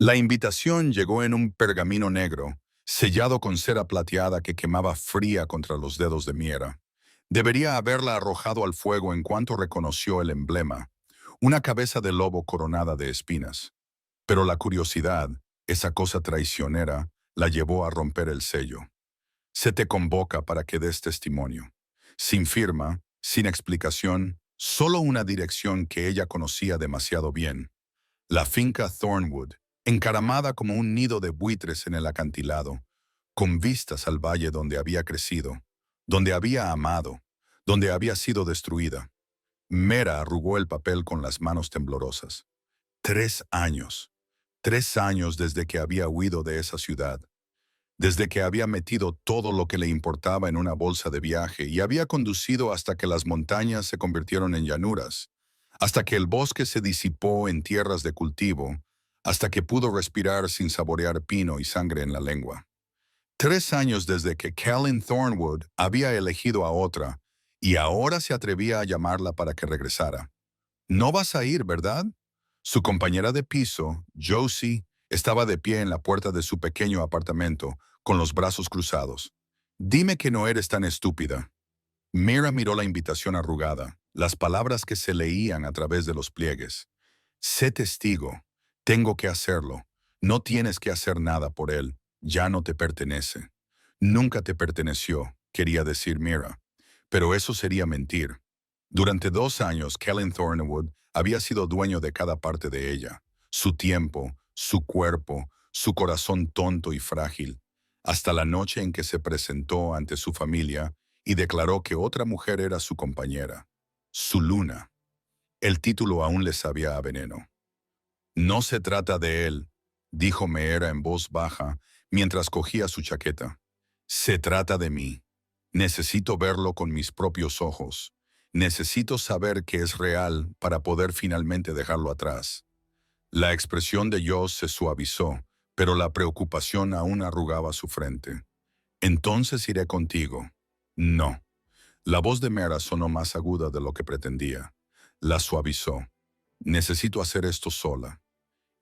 La invitación llegó en un pergamino negro, sellado con cera plateada que quemaba fría contra los dedos de Miera. Debería haberla arrojado al fuego en cuanto reconoció el emblema, una cabeza de lobo coronada de espinas. Pero la curiosidad, esa cosa traicionera, la llevó a romper el sello. Se te convoca para que des testimonio. Sin firma, sin explicación, solo una dirección que ella conocía demasiado bien. La finca Thornwood, encaramada como un nido de buitres en el acantilado, con vistas al valle donde había crecido, donde había amado, donde había sido destruida. Mera arrugó el papel con las manos temblorosas. 3 años. 3 años desde que había huido de esa ciudad, desde que había metido todo lo que le importaba en una bolsa de viaje y había conducido hasta que las montañas se convirtieron en llanuras, hasta que el bosque se disipó en tierras de cultivo, hasta que pudo respirar sin saborear pino y sangre en la lengua. 3 años desde que Callan Thornwood había elegido a otra y ahora se atrevía a llamarla para que regresara. No vas a ir, ¿verdad? Su compañera de piso, Josie, estaba de pie en la puerta de su pequeño apartamento, con los brazos cruzados. Dime que no eres tan estúpida. Mira miró la invitación arrugada, las palabras que se leían a través de los pliegues. Sé testigo. Tengo que hacerlo. No tienes que hacer nada por él. Ya no te pertenece. Nunca te perteneció, quería decir Mira. Pero eso sería mentir. Durante 2 años, Kellen Thornwood había sido dueño de cada parte de ella. Su tiempo, su cuerpo, su corazón tonto y frágil. Hasta la noche en que se presentó ante su familia y declaró que otra mujer era su compañera. Su luna. El título aún le sabía a veneno. No se trata de él, dijo Meera en voz baja mientras cogía su chaqueta. Se trata de mí. Necesito verlo con mis propios ojos. Necesito saber que es real para poder finalmente dejarlo atrás. La expresión de Joss se suavizó, pero la preocupación aún arrugaba su frente. Entonces iré contigo. No. La voz de Mera sonó más aguda de lo que pretendía. La suavizó. Necesito hacer esto sola.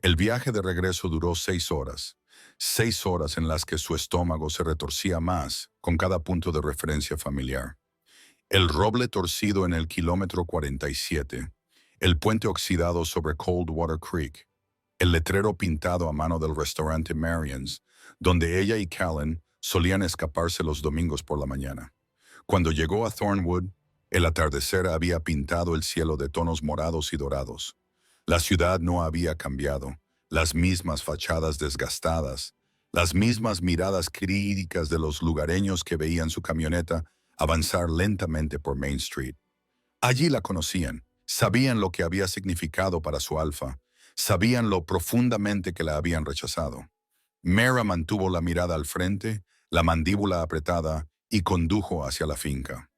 El viaje de regreso duró 6 horas. 6 horas en las que su estómago se retorcía más con cada punto de referencia familiar. El roble torcido en el kilómetro 47, el puente oxidado sobre Coldwater Creek, el letrero pintado a mano del restaurante Marion's, donde ella y Callan solían escaparse los domingos por la mañana. Cuando llegó a Thornwood, el atardecer había pintado el cielo de tonos morados y dorados. La ciudad no había cambiado, las mismas fachadas desgastadas, las mismas miradas críticas de los lugareños que veían su camioneta avanzar lentamente por Main Street. Allí la conocían, sabían lo que había significado para su alfa, sabían lo profundamente que la habían rechazado. Mera mantuvo la mirada al frente, la mandíbula apretada, y condujo hacia la finca.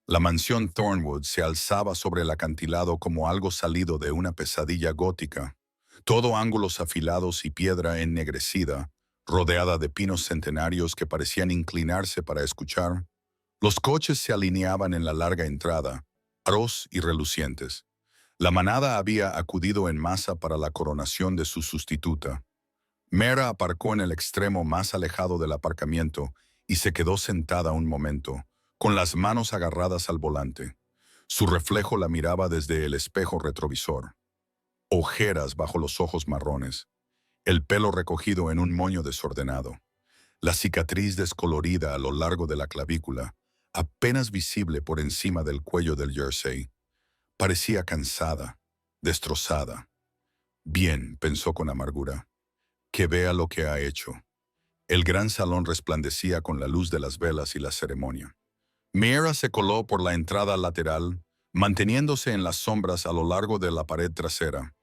La mansión Thornwood se alzaba sobre el acantilado como algo salido de una pesadilla gótica, todo ángulos afilados y piedra ennegrecida, rodeada de pinos centenarios que parecían inclinarse para escuchar. Los coches se alineaban en la larga entrada, aros y relucientes. La manada había acudido en masa para la coronación de su sustituta. Mera aparcó en el extremo más alejado del aparcamiento y se quedó sentada un momento, con las manos agarradas al volante. Su reflejo la miraba desde el espejo retrovisor. Ojeras bajo los ojos marrones, el pelo recogido en un moño desordenado, la cicatriz descolorida a lo largo de la clavícula, apenas visible por encima del cuello del jersey. Parecía cansada, destrozada. Bien, pensó con amargura, que vea lo que ha hecho. El gran salón resplandecía con la luz de las velas y la ceremonia. Miera se coló por la entrada lateral, manteniéndose en las sombras a lo largo de la pared trasera.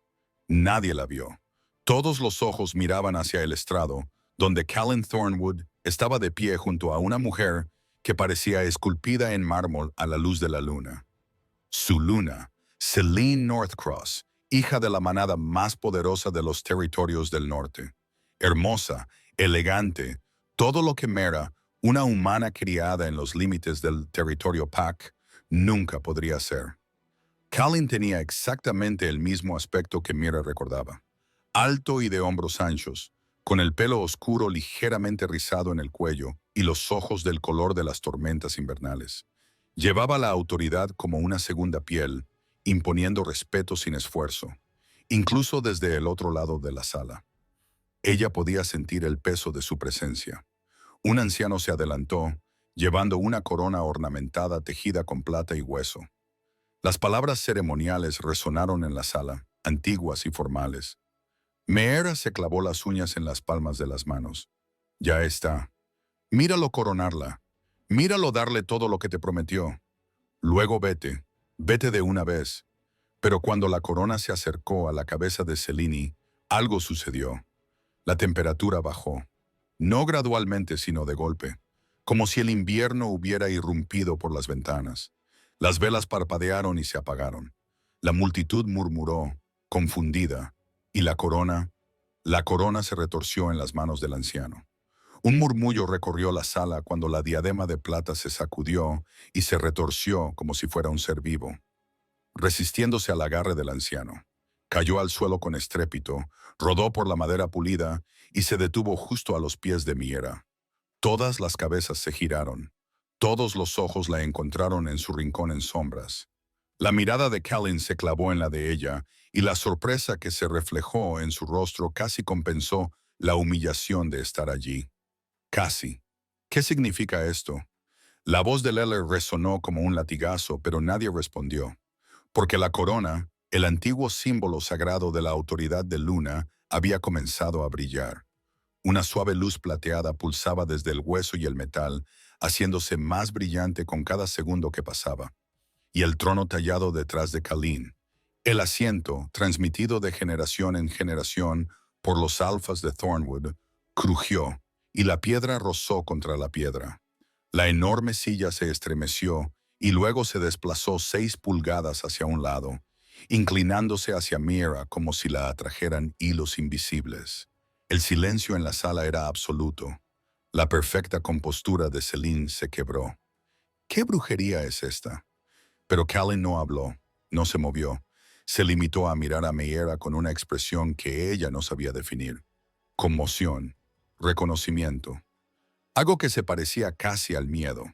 Nadie la vio. Todos los ojos miraban hacia el estrado, donde Callan Thornwood estaba de pie junto a una mujer que parecía esculpida en mármol a la luz de la luna. Su luna, Celine Northcross, hija de la manada más poderosa de los territorios del norte. Hermosa, elegante, todo lo que Mera, una humana criada en los límites del territorio Pac, nunca podría ser. Callan tenía exactamente el mismo aspecto que Mira recordaba. alto y de hombros anchos, con el pelo oscuro ligeramente rizado en el cuello y los ojos del color de las tormentas invernales. Llevaba la autoridad como una segunda piel, imponiendo respeto sin esfuerzo, incluso desde el otro lado de la sala. Ella podía sentir el peso de su presencia. Un anciano se adelantó, llevando una corona ornamentada tejida con plata y hueso. Las palabras ceremoniales resonaron en la sala, antiguas y formales. Meera se clavó las uñas en las palmas de las manos. Ya está. Míralo coronarla. Míralo darle todo lo que te prometió. Luego vete. Vete de una vez. Pero cuando la corona se acercó a la cabeza de Selene, algo sucedió. La temperatura bajó. No gradualmente, sino de golpe. Como si el invierno hubiera irrumpido por las ventanas. Las velas parpadearon y se apagaron. La multitud murmuró, confundida, y la corona se retorció en las manos del anciano. Un murmullo recorrió la sala cuando la diadema de plata se sacudió y se retorció como si fuera un ser vivo, resistiéndose al agarre del anciano. Cayó al suelo con estrépito, rodó por la madera pulida y se detuvo justo a los pies de Meera. Todas las cabezas se giraron. Todos los ojos la encontraron en su rincón en sombras. La mirada de Callin se clavó en la de ella y la sorpresa que se reflejó en su rostro casi compensó la humillación de estar allí. Casi. ¿Qué significa esto? La voz de Lele resonó como un latigazo, pero nadie respondió. Porque la corona, el antiguo símbolo sagrado de la autoridad de Luna, había comenzado a brillar. Una suave luz plateada pulsaba desde el hueso y el metal, haciéndose más brillante con cada segundo que pasaba. Y el trono tallado detrás de Callin, el asiento, transmitido de generación en generación por los alfas de Thornwood, crujió, y la piedra rozó contra la piedra. La enorme silla se estremeció y luego se desplazó 6 pulgadas hacia un lado, inclinándose hacia Meera como si la atrajeran hilos invisibles. El silencio en la sala era absoluto. La perfecta compostura de Selene se quebró. ¿Qué brujería es esta? Pero Callin no habló, no se movió. Se limitó a mirar a Meera con una expresión que ella no sabía definir. Conmoción, reconocimiento, algo que se parecía casi al miedo.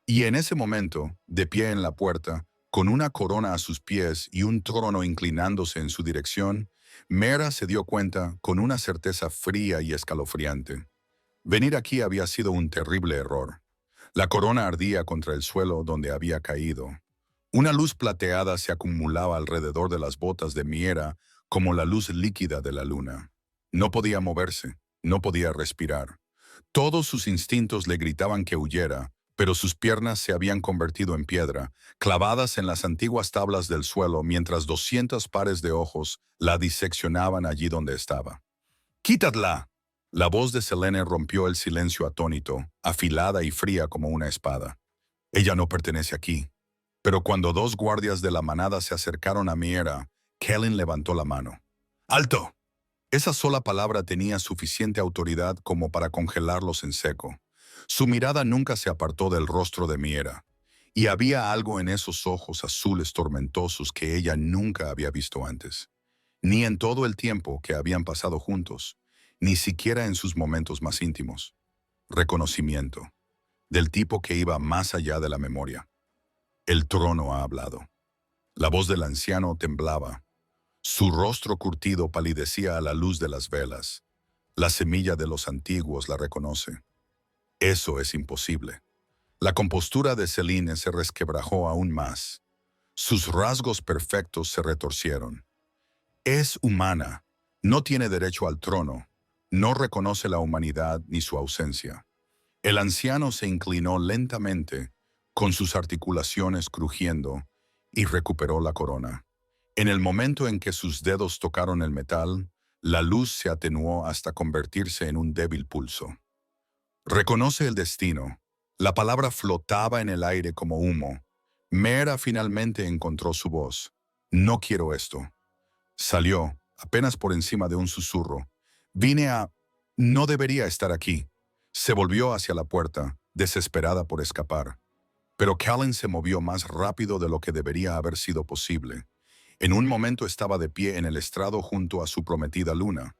Y en ese momento, de pie en la puerta, con una corona a sus pies y un trono inclinándose en su dirección, Meera se dio cuenta con una certeza fría y escalofriante. Venir aquí había sido un terrible error. La corona ardía contra el suelo donde había caído. Una luz plateada se acumulaba alrededor de las botas de Meera como la luz líquida de la luna. No podía moverse, no podía respirar. Todos sus instintos le gritaban que huyera, pero sus piernas se habían convertido en piedra, clavadas en las antiguas tablas del suelo mientras 200 pares de ojos la diseccionaban allí donde estaba. ¡Quítadla! La voz de Selene rompió el silencio atónito, afilada y fría como una espada. Ella no pertenece aquí. Pero cuando 2 guardias de la manada se acercaron a Meera, Callin levantó la mano. ¡Alto! Esa sola palabra tenía suficiente autoridad como para congelarlos en seco. Su mirada nunca se apartó del rostro de Meera, y había algo en esos ojos azules tormentosos que ella nunca había visto antes. Ni en todo el tiempo que habían pasado juntos, ni siquiera en sus momentos más íntimos. Reconocimiento, del tipo que iba más allá de la memoria. El trono ha hablado. La voz del anciano temblaba. Su rostro curtido palidecía a la luz de las velas. La semilla de los antiguos la reconoce. Eso es imposible. La compostura de Selene se resquebrajó aún más. Sus rasgos perfectos se retorcieron. Es humana. No tiene derecho al trono. No reconoce la humanidad ni su ausencia. El anciano se inclinó lentamente, con sus articulaciones crujiendo, y recuperó la corona. En el momento en que sus dedos tocaron el metal, la luz se atenuó hasta convertirse en un débil pulso. Reconoce el destino. La palabra flotaba en el aire como humo. Meera finalmente encontró su voz. No quiero esto. Salió, apenas por encima de un susurro. Vine a... No debería estar aquí. Se volvió hacia la puerta, desesperada por escapar. Pero Callin se movió más rápido de lo que debería haber sido posible. En un momento estaba de pie en el estrado junto a su prometida Luna.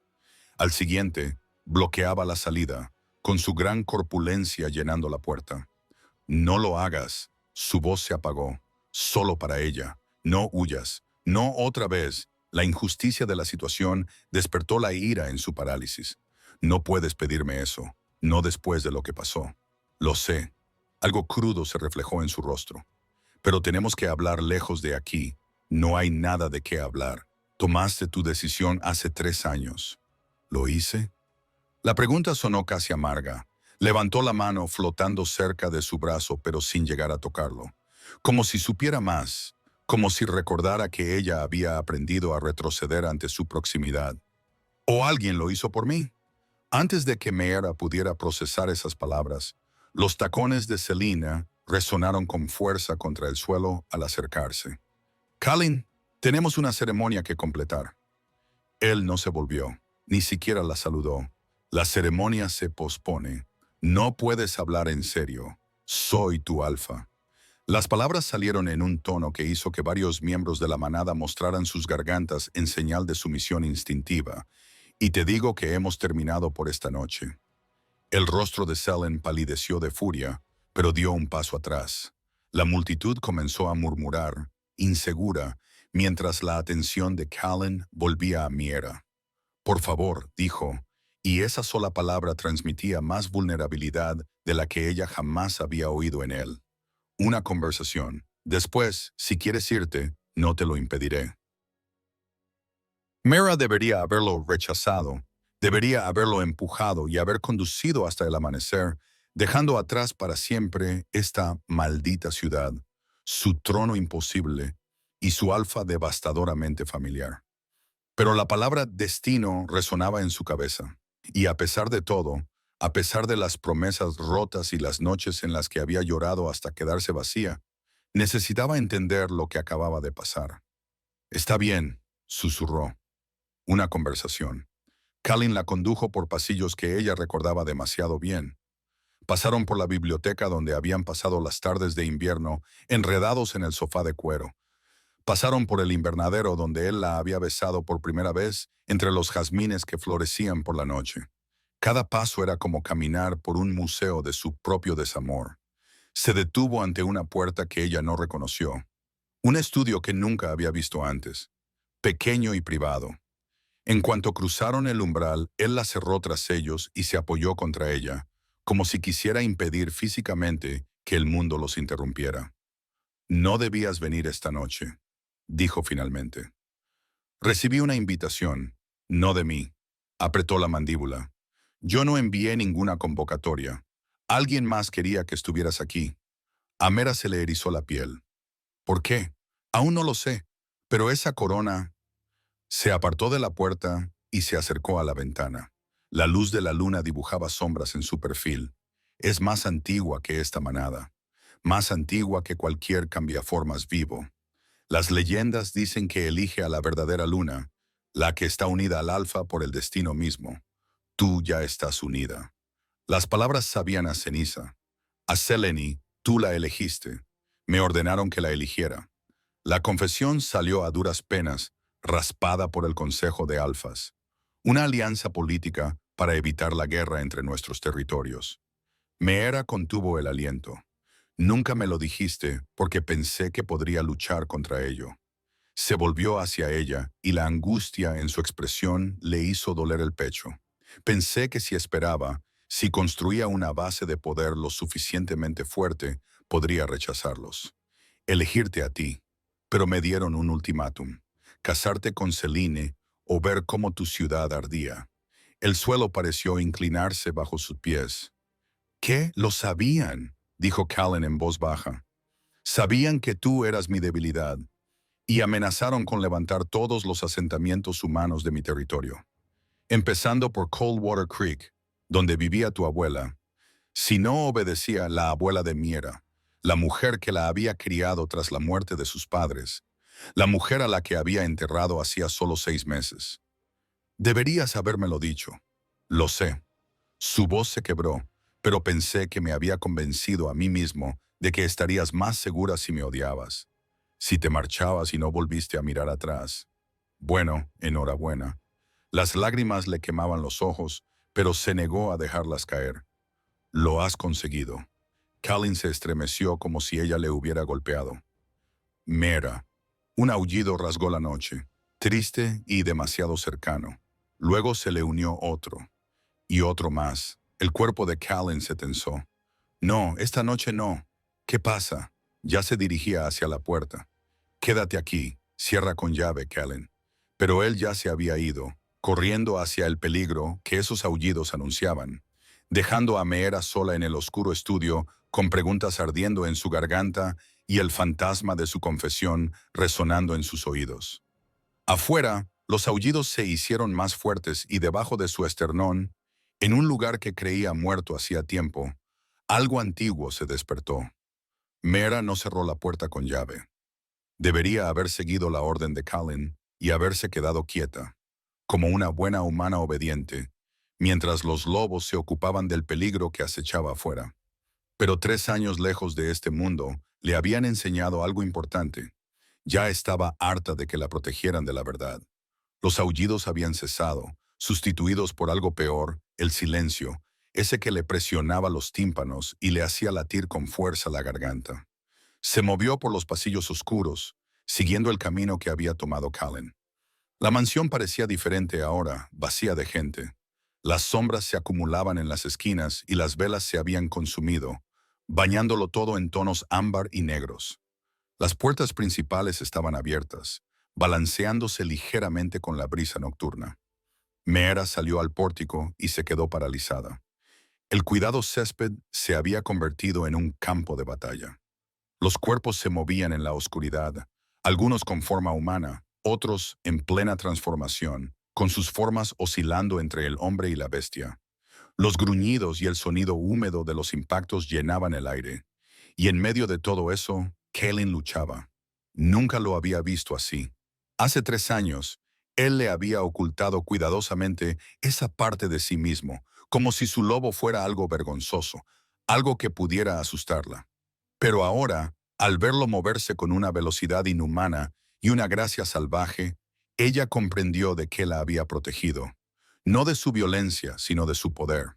Al siguiente, bloqueaba la salida, con su gran corpulencia llenando la puerta. No lo hagas. Su voz se apagó. Solo para ella. No huyas. No otra vez. La injusticia de la situación despertó la ira en su parálisis. No puedes pedirme eso. No después de lo que pasó. Lo sé. Algo crudo se reflejó en su rostro. Pero tenemos que hablar lejos de aquí. No hay nada de qué hablar. Tomaste tu decisión hace 3 años. ¿Lo hice? La pregunta sonó casi amarga. Levantó la mano flotando cerca de su brazo, pero sin llegar a tocarlo. Como si supiera más, como si recordara que ella había aprendido a retroceder ante su proximidad. ¿O alguien lo hizo por mí? Antes de que Meera pudiera procesar esas palabras, los tacones de Selina resonaron con fuerza contra el suelo al acercarse. «Kalin, tenemos una ceremonia que completar». Él no se volvió, ni siquiera la saludó. «La ceremonia se pospone. No puedes hablar en serio. Soy tu alfa». Las palabras salieron en un tono que hizo que varios miembros de la manada mostraran sus gargantas en señal de sumisión instintiva. «Y te digo que hemos terminado por esta noche». El rostro de Selen palideció de furia, pero dio un paso atrás. La multitud comenzó a murmurar, insegura, mientras la atención de Callan volvía a Meera. «Por favor», dijo, y esa sola palabra transmitía más vulnerabilidad de la que ella jamás había oído en él. «Una conversación. Después, si quieres irte, no te lo impediré». Meera debería haberlo rechazado, debería haberlo empujado y haber conducido hasta el amanecer, dejando atrás para siempre esta maldita ciudad, su trono imposible y su alfa devastadoramente familiar. Pero la palabra destino resonaba en su cabeza, y a pesar de todo, a pesar de las promesas rotas y las noches en las que había llorado hasta quedarse vacía, necesitaba entender lo que acababa de pasar. «Está bien», susurró. Una conversación. Kalin la condujo por pasillos que ella recordaba demasiado bien. Pasaron por la biblioteca donde habían pasado las tardes de invierno, enredados en el sofá de cuero. Pasaron por el invernadero donde él la había besado por primera vez entre los jazmines que florecían por la noche. Cada paso era como caminar por un museo de su propio desamor. Se detuvo ante una puerta que ella no reconoció. Un estudio que nunca había visto antes. Pequeño y privado. En cuanto cruzaron el umbral, él la cerró tras ellos y se apoyó contra ella, como si quisiera impedir físicamente que el mundo los interrumpiera. «No debías venir esta noche», dijo finalmente. «Recibí una invitación, no de mí». Apretó la mandíbula. «Yo no envié ninguna convocatoria. Alguien más quería que estuvieras aquí». A Meera se le erizó la piel. «¿Por qué? Aún no lo sé, pero esa corona...» Se apartó de la puerta y se acercó a la ventana. La luz de la luna dibujaba sombras en su perfil. Es más antigua que esta manada, más antigua que cualquier cambiaformas vivo. Las leyendas dicen que elige a la verdadera luna, la que está unida al alfa por el destino mismo. Tú ya estás unida. Las palabras sabían a ceniza. A Seleni, tú la elegiste. Me ordenaron que la eligiera. La confesión salió a duras penas, raspada por el Consejo de Alfas. Una alianza política para evitar la guerra entre nuestros territorios. Meera contuvo el aliento. «Nunca me lo dijiste porque pensé que podría luchar contra ello». Se volvió hacia ella y la angustia en su expresión le hizo doler el pecho. «Pensé que si esperaba, si construía una base de poder lo suficientemente fuerte, podría rechazarlos. Elegirte a ti. Pero me dieron un ultimátum. Casarte con Selene o ver cómo tu ciudad ardía». El suelo pareció inclinarse bajo sus pies. «¿Qué? Lo sabían», dijo Callan en voz baja. «Sabían que tú eras mi debilidad y amenazaron con levantar todos los asentamientos humanos de mi territorio, empezando por Coldwater Creek, donde vivía tu abuela. Si no obedecía, la abuela de Meera, la mujer que la había criado tras la muerte de sus padres, la mujer a la que había enterrado hacía solo 6 meses. Deberías habérmelo dicho». «Lo sé». Su voz se quebró, pero pensé que me había convencido a mí mismo de que estarías más segura si me odiabas. Si te marchabas y no volviste a mirar atrás, bueno, enhorabuena. Las lágrimas le quemaban los ojos, pero se negó a dejarlas caer. Lo has conseguido. Callie se estremeció como si ella le hubiera golpeado. Mera. Un aullido rasgó la noche, triste y demasiado cercano. Luego se le unió otro, y otro más. El cuerpo de Callie se tensó. No, esta noche no. ¿Qué pasa? Ya se dirigía hacia la puerta. Quédate aquí, cierra con llave, Callie. Pero él ya se había ido, corriendo hacia el peligro que esos aullidos anunciaban, dejando a Meera sola en el oscuro estudio, con preguntas ardiendo en su garganta y el fantasma de su confesión resonando en sus oídos. Afuera, los aullidos se hicieron más fuertes y debajo de su esternón, en un lugar que creía muerto hacía tiempo, algo antiguo se despertó. Meera no cerró la puerta con llave. Debería haber seguido la orden de Callie y haberse quedado quieta, como una buena humana obediente, mientras los lobos se ocupaban del peligro que acechaba afuera. Pero 3 años lejos de este mundo le habían enseñado algo importante. Ya estaba harta de que la protegieran de la verdad. Los aullidos habían cesado, sustituidos por algo peor, el silencio, ese que le presionaba los tímpanos y le hacía latir con fuerza la garganta. Se movió por los pasillos oscuros, siguiendo el camino que había tomado Callie. La mansión parecía diferente ahora, vacía de gente. Las sombras se acumulaban en las esquinas y las velas se habían consumido, bañándolo todo en tonos ámbar y negros. Las puertas principales estaban abiertas, balanceándose ligeramente con la brisa nocturna. Meera salió al pórtico y se quedó paralizada. El cuidado césped se había convertido en un campo de batalla. Los cuerpos se movían en la oscuridad, algunos con forma humana, otros en plena transformación, con sus formas oscilando entre el hombre y la bestia. Los gruñidos y el sonido húmedo de los impactos llenaban el aire. Y en medio de todo eso, Callie luchaba. Nunca lo había visto así. Hace 3 años, él le había ocultado cuidadosamente esa parte de sí mismo, como si su lobo fuera algo vergonzoso, algo que pudiera asustarla. Pero ahora, al verlo moverse con una velocidad inhumana y una gracia salvaje, ella comprendió de qué la había protegido. No de su violencia, sino de su poder.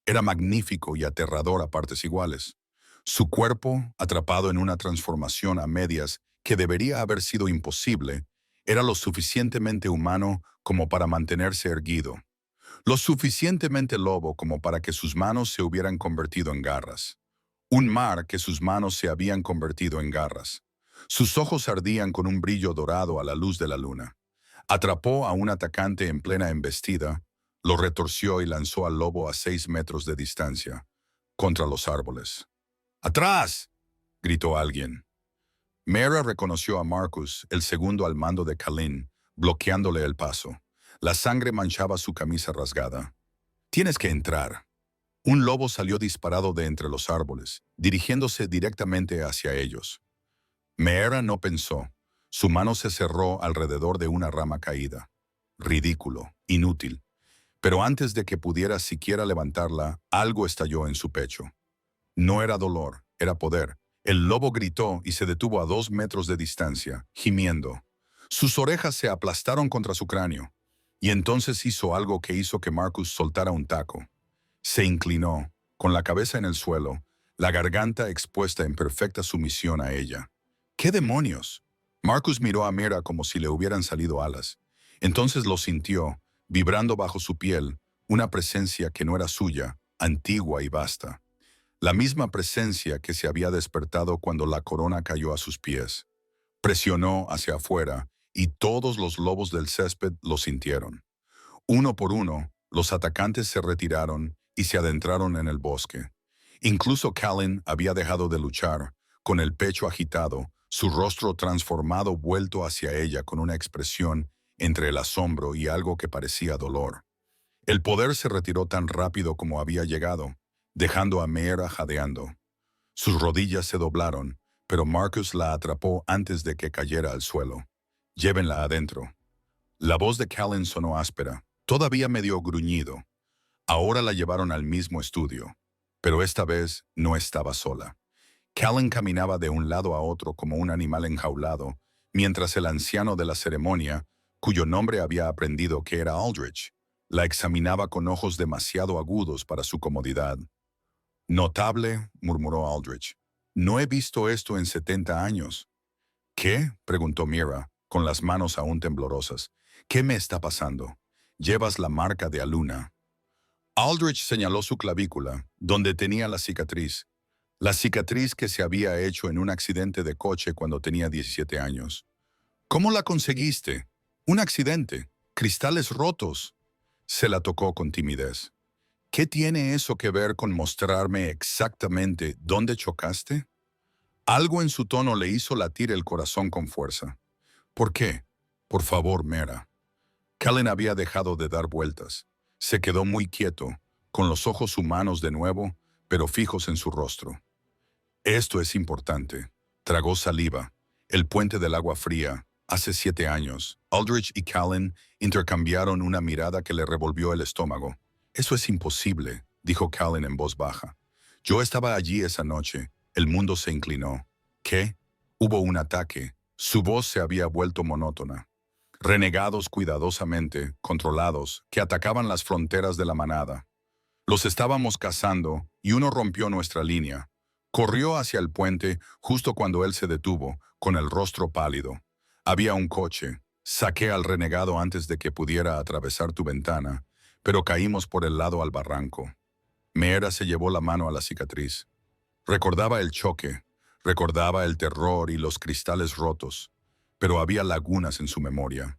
Era magnífico y aterrador a partes iguales. Su cuerpo, atrapado en una transformación a medias que debería haber sido imposible, era lo suficientemente humano como para mantenerse erguido, lo suficientemente lobo como para que sus manos se hubieran convertido en garras. Un mar que sus manos se habían convertido en garras. Sus ojos ardían con un brillo dorado a la luz de la luna. Atrapó a un atacante en plena embestida, lo retorció y lanzó al lobo a 6 metros de distancia, contra los árboles. ¡Atrás!, gritó alguien. Meera reconoció a Marcus, el segundo al mando de Callie, bloqueándole el paso. La sangre manchaba su camisa rasgada. «Tienes que entrar». Un lobo salió disparado de entre los árboles, dirigiéndose directamente hacia ellos. Meera no pensó. Su mano se cerró alrededor de una rama caída. Ridículo, inútil. Pero antes de que pudiera siquiera levantarla, algo estalló en su pecho. No era dolor, era poder. El lobo gritó y se detuvo a 2 metros de distancia, gimiendo. Sus orejas se aplastaron contra su cráneo. Y entonces hizo algo que hizo que Marcus soltara un taco. Se inclinó, con la cabeza en el suelo, la garganta expuesta en perfecta sumisión a ella. ¿Qué demonios? Marcus miró a Meera como si le hubieran salido alas. Entonces lo sintió, vibrando bajo su piel, una presencia que no era suya, antigua y vasta. La misma presencia que se había despertado cuando la corona cayó a sus pies. Presionó hacia afuera y todos los lobos del césped lo sintieron. Uno por uno, los atacantes se retiraron y se adentraron en el bosque. Incluso Callie había dejado de luchar, con el pecho agitado, su rostro transformado vuelto hacia ella con una expresión entre el asombro y algo que parecía dolor. El poder se retiró tan rápido como había llegado, dejando a Meera jadeando. Sus rodillas se doblaron, pero Marcus la atrapó antes de que cayera al suelo. «Llévenla adentro». La voz de Callie sonó áspera, todavía medio gruñido. Ahora la llevaron al mismo estudio, pero esta vez no estaba sola. Callan caminaba de un lado a otro como un animal enjaulado, mientras el anciano de la ceremonia, cuyo nombre había aprendido que era Aldrich, la examinaba con ojos demasiado agudos para su comodidad. Notable, murmuró Aldrich. No he visto esto en 70 años. ¿Qué? Preguntó Mira, con las manos aún temblorosas. ¿Qué me está pasando? Llevas la marca de Aluna. Aldrich señaló su clavícula, donde tenía la cicatriz que se había hecho en un accidente de coche cuando tenía 17 años. ¿Cómo la conseguiste? Un accidente. Cristales rotos. Se la tocó con timidez. ¿Qué tiene eso que ver con mostrarme exactamente dónde chocaste? Algo en su tono le hizo latir el corazón con fuerza. ¿Por qué? Por favor, Mera. Callan había dejado de dar vueltas. Se quedó muy quieto, con los ojos humanos de nuevo, pero fijos en su rostro. Esto es importante. Tragó saliva. El puente del agua fría. Hace 7 años, Aldrich y Callan intercambiaron una mirada que le revolvió el estómago. Eso es imposible, dijo Callan en voz baja. Yo estaba allí esa noche. El mundo se inclinó. ¿Qué? Hubo un ataque. Su voz se había vuelto monótona. Renegados cuidadosamente, controlados, que atacaban las fronteras de la manada. Los estábamos cazando y uno rompió nuestra línea. Corrió hacia el puente justo cuando él se detuvo, con el rostro pálido. Había un coche. Saqué al renegado antes de que pudiera atravesar tu ventana, pero caímos por el lado al barranco. Meera se llevó la mano a la cicatriz. Recordaba el choque, recordaba el terror y los cristales rotos, pero había lagunas en su memoria,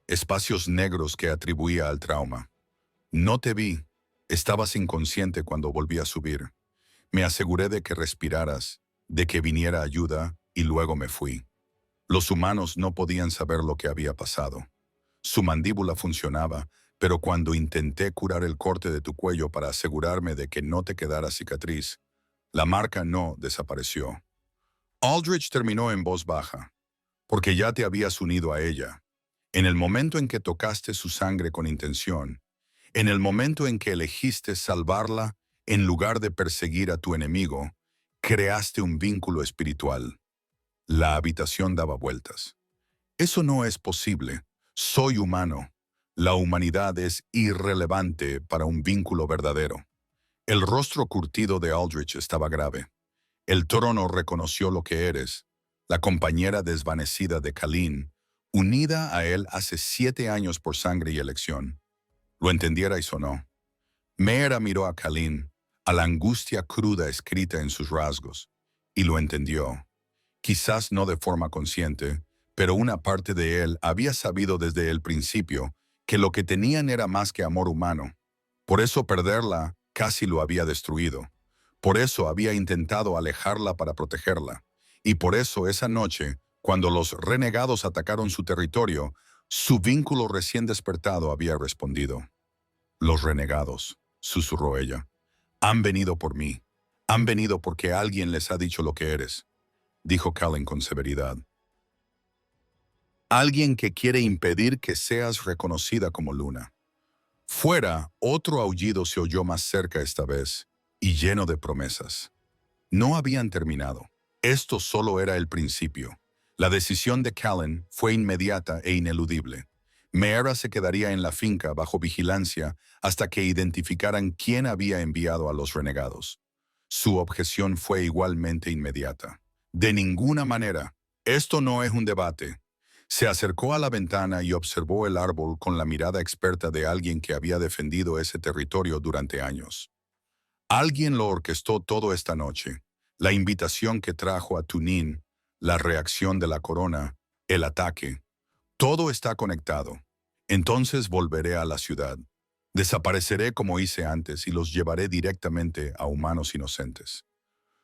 espacios negros que atribuía al trauma. No te vi. Estabas inconsciente cuando volví a subir. Me aseguré de que respiraras, de que viniera ayuda, y luego me fui. Los humanos no podían saber lo que había pasado. Su mandíbula funcionaba, pero cuando intenté curar el corte de tu cuello para asegurarme de que no te quedara cicatriz, la marca no desapareció. Aldrich terminó en voz baja, porque ya te habías unido a ella. En el momento en que tocaste su sangre con intención, en el momento en que elegiste salvarla en lugar de perseguir a tu enemigo, creaste un vínculo espiritual. La habitación daba vueltas. Eso no es posible. Soy humano. La humanidad es irrelevante para un vínculo verdadero. El rostro curtido de Aldrich estaba grave. El trono reconoció lo que eres, la compañera desvanecida de Callan, unida a él hace 7 años por sangre y elección. Lo entendiera y sonó. Meera miró a Callan, a la angustia cruda escrita en sus rasgos, y lo entendió. Quizás no de forma consciente, pero una parte de él había sabido desde el principio que lo que tenían era más que amor humano. Por eso perderla casi lo había destruido. Por eso había intentado alejarla para protegerla. Y por eso esa noche, cuando los renegados atacaron su territorio, su vínculo recién despertado había respondido. Los renegados, susurró ella, han venido por mí. Han venido porque alguien les ha dicho lo que eres, dijo Callan con severidad. Alguien que quiere impedir que seas reconocida como Luna. Fuera, otro aullido se oyó más cerca esta vez, y lleno de promesas. No habían terminado. Esto solo era el principio. La decisión de Callan fue inmediata e ineludible. Meera se quedaría en la finca bajo vigilancia hasta que identificaran quién había enviado a los renegados. Su objeción fue igualmente inmediata. De ninguna manera. Esto no es un debate. Se acercó a la ventana y observó el árbol con la mirada experta de alguien que había defendido ese territorio durante años. Alguien lo orquestó todo esta noche. La invitación que trajo a Tunín, la reacción de la corona, el ataque. Todo está conectado. Entonces volveré a la ciudad. Desapareceré como hice antes y los llevaré directamente a humanos inocentes.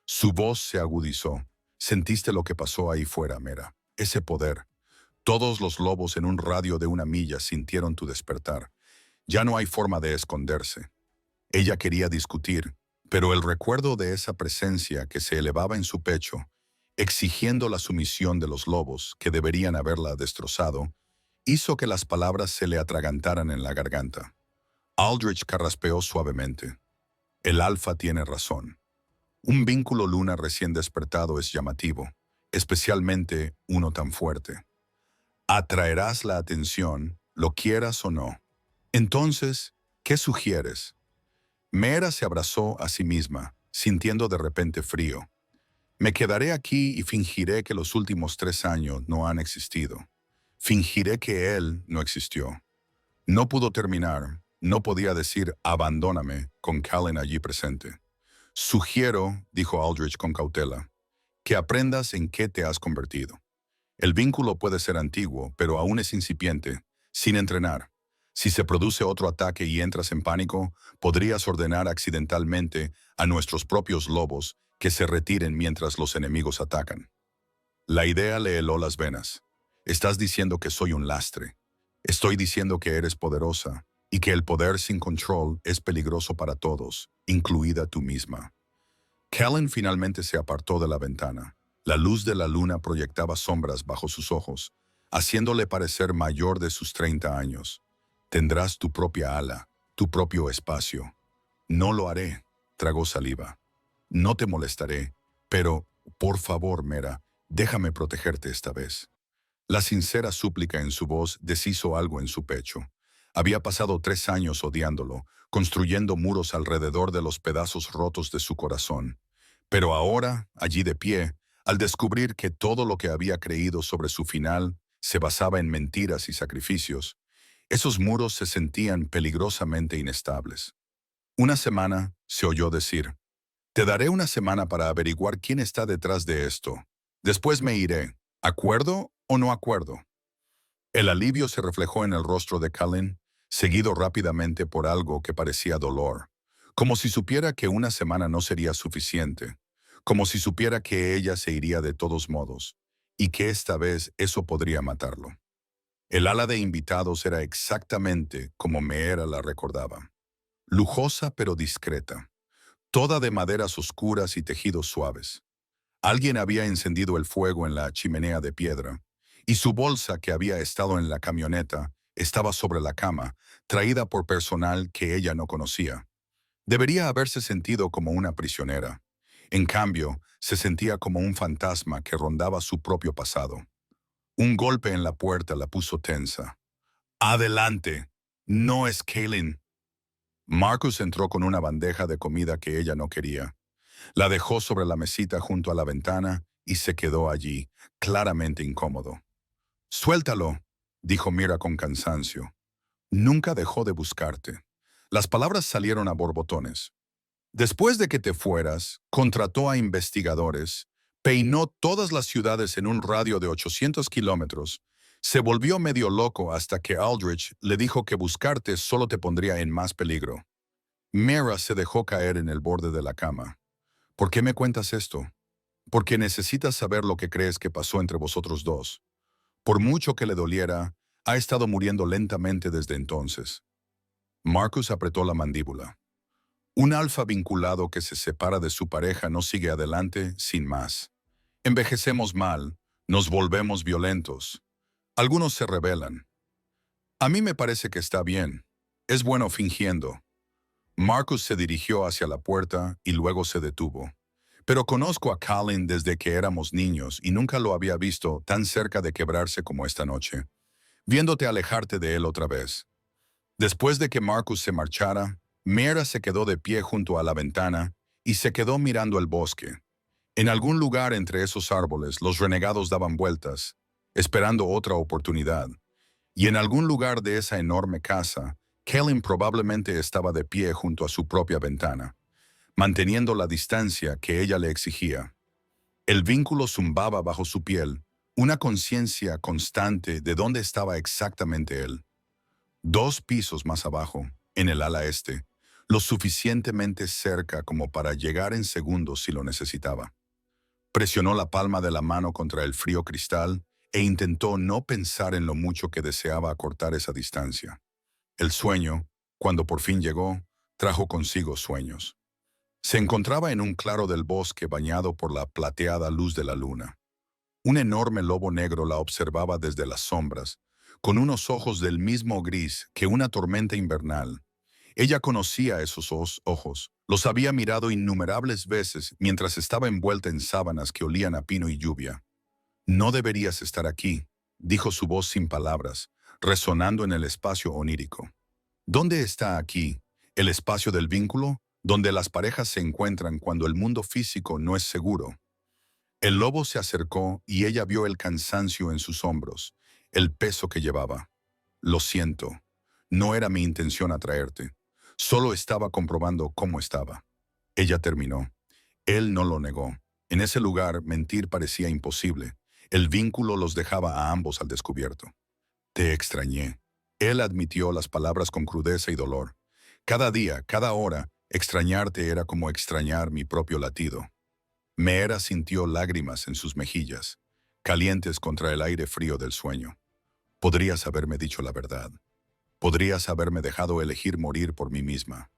Su voz se agudizó. Sentiste lo que pasó ahí fuera, Mera. Ese poder. Todos los lobos en un radio de 1 milla sintieron tu despertar. Ya no hay forma de esconderse. Ella quería discutir, pero el recuerdo de esa presencia que se elevaba en su pecho, exigiendo la sumisión de los lobos que deberían haberla destrozado, hizo que las palabras se le atragantaran en la garganta. Aldrich carraspeó suavemente. El alfa tiene razón. Un vínculo luna recién despertado es llamativo, especialmente uno tan fuerte. Atraerás la atención, lo quieras o no. Entonces, ¿qué sugieres? Mera se abrazó a sí misma, sintiendo de repente frío. Me quedaré aquí y fingiré que los últimos 3 años no han existido. Fingiré que él no existió. No pudo terminar, no podía decir abandóname con Callan allí presente. Sugiero, dijo Aldrich con cautela, que aprendas en qué te has convertido. El vínculo puede ser antiguo, pero aún es incipiente, sin entrenar. Si se produce otro ataque y entras en pánico, podrías ordenar accidentalmente a nuestros propios lobos que se retiren mientras los enemigos atacan. La idea le heló las venas. Estás diciendo que soy un lastre. Estoy diciendo que eres poderosa y que el poder sin control es peligroso para todos, incluida tú misma. Callan finalmente se apartó de la ventana. La luz de la luna proyectaba sombras bajo sus ojos, haciéndole parecer mayor de sus 30 años. Tendrás tu propia ala, tu propio espacio. No lo haré, tragó saliva. No te molestaré, pero, por favor, Mera, déjame protegerte esta vez. La sincera súplica en su voz deshizo algo en su pecho. Había pasado 3 años odiándolo, construyendo muros alrededor de los pedazos rotos de su corazón. Pero ahora, allí de pie, al descubrir que todo lo que había creído sobre su final se basaba en mentiras y sacrificios, esos muros se sentían peligrosamente inestables. Una semana, se oyó decir. Te daré una semana para averiguar quién está detrás de esto. Después me iré. ¿Acuerdo o no acuerdo? El alivio se reflejó en el rostro de Callan, seguido rápidamente por algo que parecía dolor, como si supiera que una semana no sería suficiente, como si supiera que ella se iría de todos modos, y que esta vez eso podría matarlo. El ala de invitados era exactamente como Meera la recordaba. Lujosa pero discreta, toda de maderas oscuras y tejidos suaves. Alguien había encendido el fuego en la chimenea de piedra, y su bolsa que había estado en la camioneta estaba sobre la cama, traída por personal que ella no conocía. Debería haberse sentido como una prisionera. En cambio, se sentía como un fantasma que rondaba su propio pasado. Un golpe en la puerta la puso tensa. «¡Adelante! No es Callan». Marcus entró con una bandeja de comida que ella no quería. La dejó sobre la mesita junto a la ventana y se quedó allí, claramente incómodo. «Suéltalo», dijo Mira con cansancio. «Nunca dejó de buscarte». Las palabras salieron a borbotones. Después de que te fueras, contrató a investigadores, peinó todas las ciudades en un radio de 800 kilómetros, se volvió medio loco hasta que Aldrich le dijo que buscarte solo te pondría en más peligro. Mira se dejó caer en el borde de la cama. «¿Por qué me cuentas esto?» «Porque necesitas saber lo que crees que pasó entre vosotros dos. Por mucho que le doliera, ha estado muriendo lentamente desde entonces». Marcus apretó la mandíbula. Un alfa vinculado que se separa de su pareja no sigue adelante sin más. Envejecemos mal, nos volvemos violentos. Algunos se rebelan. A mí me parece que está bien. Es bueno fingiendo. Marcus se dirigió hacia la puerta y luego se detuvo. Pero conozco a Callan desde que éramos niños y nunca lo había visto tan cerca de quebrarse como esta noche, viéndote alejarte de él otra vez. Después de que Marcus se marchara, Mera se quedó de pie junto a la ventana y se quedó mirando el bosque. En algún lugar entre esos árboles los renegados daban vueltas, esperando otra oportunidad. Y en algún lugar de esa enorme casa, Callan probablemente estaba de pie junto a su propia ventana, manteniendo la distancia que ella le exigía. El vínculo zumbaba bajo su piel, una conciencia constante de dónde estaba exactamente él. 2 pisos más abajo, en el ala este, lo suficientemente cerca como para llegar en segundos si lo necesitaba. Presionó la palma de la mano contra el frío cristal e intentó no pensar en lo mucho que deseaba acortar esa distancia. El sueño, cuando por fin llegó, trajo consigo sueños. Se encontraba en un claro del bosque bañado por la plateada luz de la luna. Un enorme lobo negro la observaba desde las sombras, con unos ojos del mismo gris que una tormenta invernal. Ella conocía esos ojos. Los había mirado innumerables veces mientras estaba envuelta en sábanas que olían a pino y lluvia. No deberías estar aquí, dijo su voz sin palabras, resonando en el espacio onírico. ¿Dónde está aquí, el espacio del vínculo, donde las parejas se encuentran cuando el mundo físico no es seguro? El lobo se acercó y ella vio el cansancio en sus hombros, el peso que llevaba. Lo siento, no era mi intención atraerte. Solo estaba comprobando cómo estaba. Ella terminó. Él no lo negó. En ese lugar, mentir parecía imposible. El vínculo los dejaba a ambos al descubierto. Te extrañé. Él admitió las palabras con crudeza y dolor. Cada día, cada hora, extrañarte era como extrañar mi propio latido. Meera sintió lágrimas en sus mejillas, calientes contra el aire frío del sueño. Podrías haberme dicho la verdad. Podrías haberme dejado elegir morir por mí misma.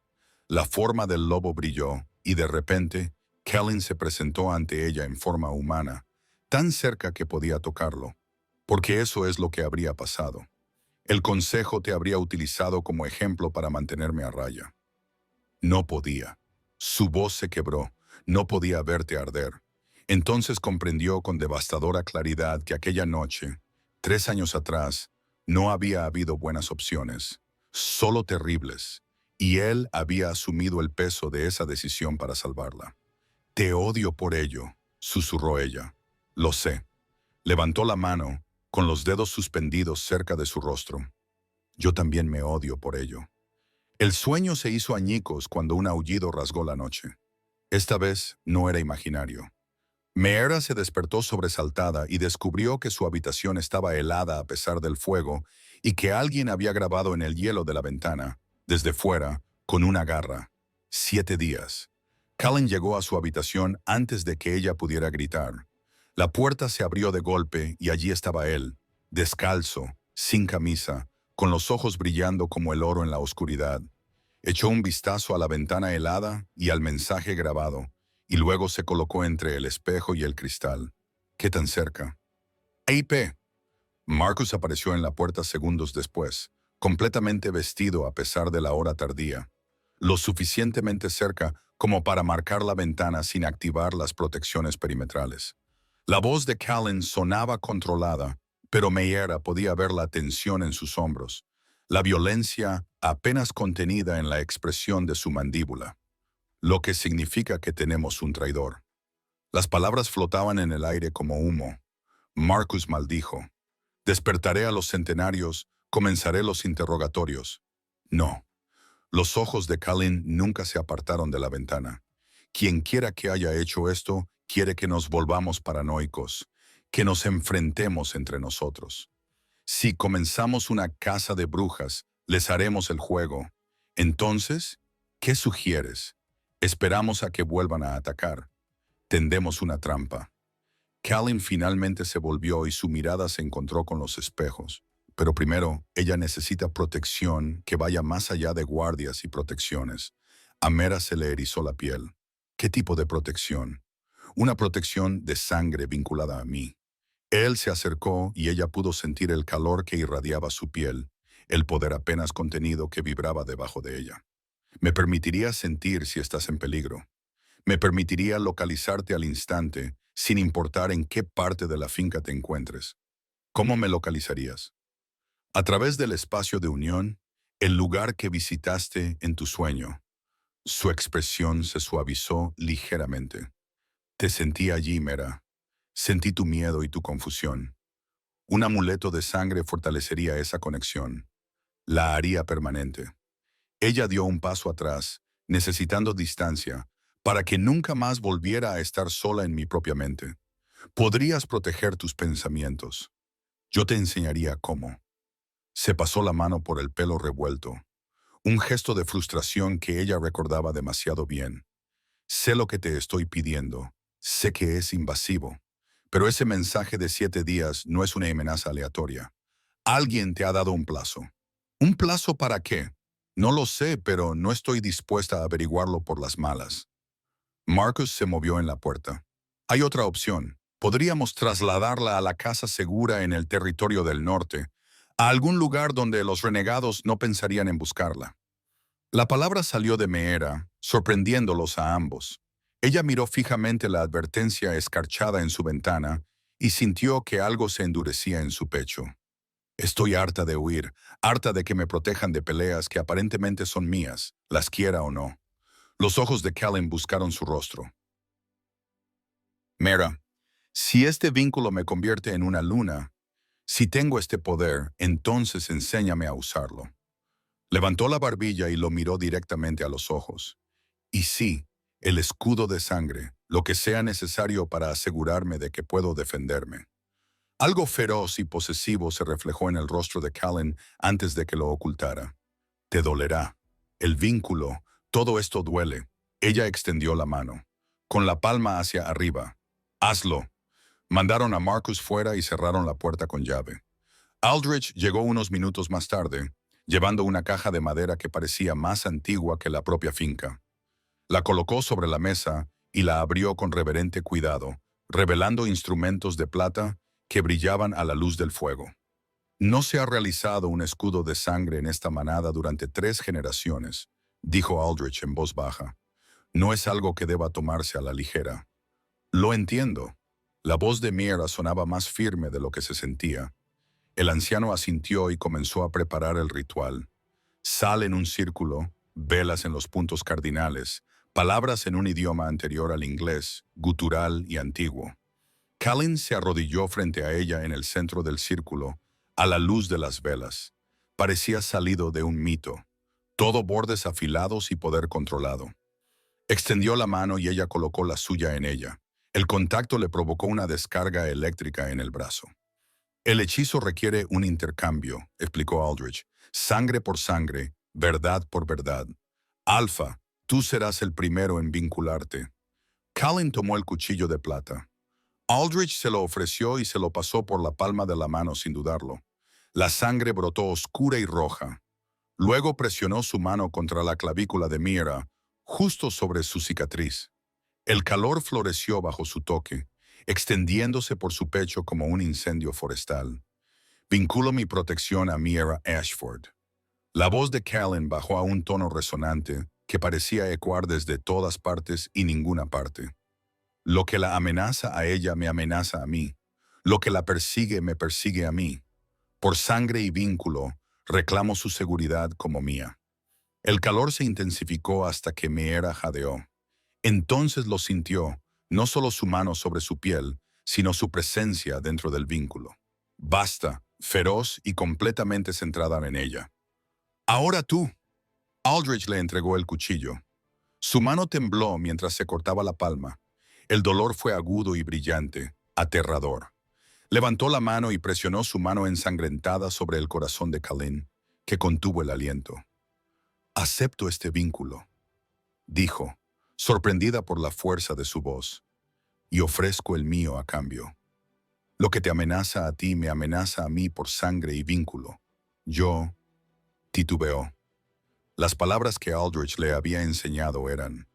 La forma del lobo brilló y de repente, Kellen se presentó ante ella en forma humana, tan cerca que podía tocarlo, porque eso es lo que habría pasado. El consejo te habría utilizado como ejemplo para mantenerme a raya. No podía. Su voz se quebró. No podía verte arder. Entonces comprendió con devastadora claridad que aquella noche, 3 años atrás, no había habido buenas opciones, solo terribles, y él había asumido el peso de esa decisión para salvarla. Te odio por ello, susurró ella. Lo sé. Levantó la mano, con los dedos suspendidos cerca de su rostro. Yo también me odio por ello. El sueño se hizo añicos cuando un aullido rasgó la noche. Esta vez no era imaginario. Meera se despertó sobresaltada y descubrió que su habitación estaba helada a pesar del fuego y que alguien había grabado en el hielo de la ventana, desde fuera, con una garra. 7 días. Cullen llegó a su habitación antes de que ella pudiera gritar. La puerta se abrió de golpe y allí estaba él, descalzo, sin camisa, con los ojos brillando como el oro en la oscuridad. Echó un vistazo a la ventana helada y al mensaje grabado, y luego se colocó entre el espejo y el cristal. ¿Qué tan cerca? ¡AP! Marcus apareció en la puerta segundos después, completamente vestido a pesar de la hora tardía, lo suficientemente cerca como para marcar la ventana sin activar las protecciones perimetrales. La voz de Callan sonaba controlada, pero Meera podía ver la tensión en sus hombros, la violencia apenas contenida en la expresión de su mandíbula, lo que significa que tenemos un traidor. Las palabras flotaban en el aire como humo. Marcus maldijo. Despertaré a los centenarios, comenzaré los interrogatorios. No. Los ojos de Callan nunca se apartaron de la ventana. Quien quiera que haya hecho esto, quiere que nos volvamos paranoicos, que nos enfrentemos entre nosotros. Si comenzamos una caza de brujas, les haremos el juego. Entonces, ¿qué sugieres? Esperamos a que vuelvan a atacar. Tendemos una trampa. Callan finalmente se volvió y su mirada se encontró con los espejos. Pero primero, ella necesita protección que vaya más allá de guardias y protecciones. A Meera se le erizó la piel. ¿Qué tipo de protección? Una protección de sangre vinculada a mí. Él se acercó y ella pudo sentir el calor que irradiaba su piel, el poder apenas contenido que vibraba debajo de ella. Me permitiría sentir si estás en peligro. Me permitiría localizarte al instante, sin importar en qué parte de la finca te encuentres. ¿Cómo me localizarías? A través del espacio de unión, el lugar que visitaste en tu sueño. Su expresión se suavizó ligeramente. Te sentí allí, Meera. Sentí tu miedo y tu confusión. Un amuleto de sangre fortalecería esa conexión. La haría permanente. Ella dio un paso atrás, necesitando distancia, para que nunca más volviera a estar sola en mi propia mente. Podrías proteger tus pensamientos. Yo te enseñaría cómo. Se pasó la mano por el pelo revuelto, un gesto de frustración que ella recordaba demasiado bien. Sé lo que te estoy pidiendo, sé que es invasivo, pero ese mensaje de 7 días no es una amenaza aleatoria. Alguien te ha dado un plazo. ¿Un plazo para qué? No lo sé, pero no estoy dispuesta a averiguarlo por las malas. Marcus se movió en la puerta. Hay otra opción. Podríamos trasladarla a la casa segura en el territorio del norte, a algún lugar donde los renegados no pensarían en buscarla. La palabra salió de Meera, sorprendiéndolos a ambos. Ella miró fijamente la advertencia escarchada en su ventana y sintió que algo se endurecía en su pecho. Estoy harta de huir, harta de que me protejan de peleas que aparentemente son mías, las quiera o no. Los ojos de Callan buscaron su rostro. Mera, si este vínculo me convierte en una luna, si tengo este poder, entonces enséñame a usarlo. Levantó la barbilla y lo miró directamente a los ojos. Y sí, el escudo de sangre, lo que sea necesario para asegurarme de que puedo defenderme. Algo feroz y posesivo se reflejó en el rostro de Callan antes de que lo ocultara. Te dolerá. El vínculo, todo esto duele. Ella extendió la mano, con la palma hacia arriba. Hazlo. Mandaron a Marcus fuera y cerraron la puerta con llave. Aldrich llegó unos minutos más tarde, llevando una caja de madera que parecía más antigua que la propia finca. La colocó sobre la mesa y la abrió con reverente cuidado, revelando instrumentos de plata que brillaban a la luz del fuego. No se ha realizado un escudo de sangre en esta manada durante 3 generaciones, dijo Aldrich en voz baja. No es algo que deba tomarse a la ligera. Lo entiendo. La voz de Meera sonaba más firme de lo que se sentía. El anciano asintió y comenzó a preparar el ritual. Sal en un círculo, velas en los puntos cardinales, palabras en un idioma anterior al inglés, gutural y antiguo. Callan se arrodilló frente a ella en el centro del círculo, a la luz de las velas. Parecía salido de un mito, todo bordes afilados y poder controlado. Extendió la mano y ella colocó la suya en ella. El contacto le provocó una descarga eléctrica en el brazo. El hechizo requiere un intercambio, explicó Aldrich. Sangre por sangre, verdad por verdad. Alfa, tú serás el primero en vincularte. Callan tomó el cuchillo de plata. Aldrich se lo ofreció y se lo pasó por la palma de la mano sin dudarlo. La sangre brotó oscura y roja. Luego presionó su mano contra la clavícula de Meera, justo sobre su cicatriz. El calor floreció bajo su toque, extendiéndose por su pecho como un incendio forestal. Vinculo mi protección a Meera Ashford. La voz de Callan bajó a un tono resonante que parecía ecoar desde todas partes y ninguna parte. Lo que la amenaza a ella me amenaza a mí. Lo que la persigue me persigue a mí. Por sangre y vínculo, reclamo su seguridad como mía. El calor se intensificó hasta que Meera jadeó. Entonces lo sintió, no solo su mano sobre su piel, sino su presencia dentro del vínculo. Basta, feroz y completamente centrada en ella. Ahora tú. Aldrich le entregó el cuchillo. Su mano tembló mientras se cortaba la palma. El dolor fue agudo y brillante, aterrador. Levantó la mano y presionó su mano ensangrentada sobre el corazón de Callan, que contuvo el aliento. Acepto este vínculo, dijo, sorprendida por la fuerza de su voz, y ofrezco el mío a cambio. Lo que te amenaza a ti me amenaza a mí por sangre y vínculo. Yo titubeó. Las palabras que Aldrich le había enseñado eran: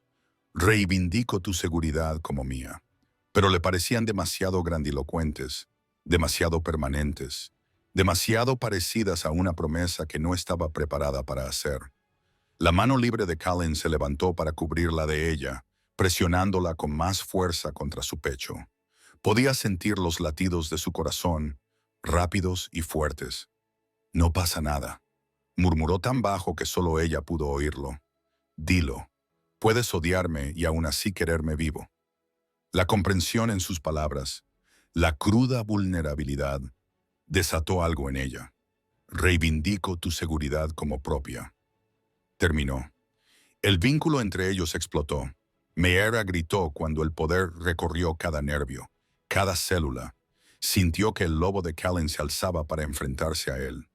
reivindico tu seguridad como mía, pero le parecían demasiado grandilocuentes, demasiado permanentes, demasiado parecidas a una promesa que no estaba preparada para hacer. La mano libre de Callan se levantó para cubrirla de ella, presionándola con más fuerza contra su pecho. Podía sentir los latidos de su corazón, rápidos y fuertes. No pasa nada, murmuró tan bajo que solo ella pudo oírlo. Dilo. Puedes odiarme y aún así quererme vivo. La comprensión en sus palabras, la cruda vulnerabilidad, desató algo en ella. Reivindico tu seguridad como propia. Terminó. El vínculo entre ellos explotó. Meera gritó cuando el poder recorrió cada nervio, cada célula. Sintió que el lobo de Callan se alzaba para enfrentarse a él.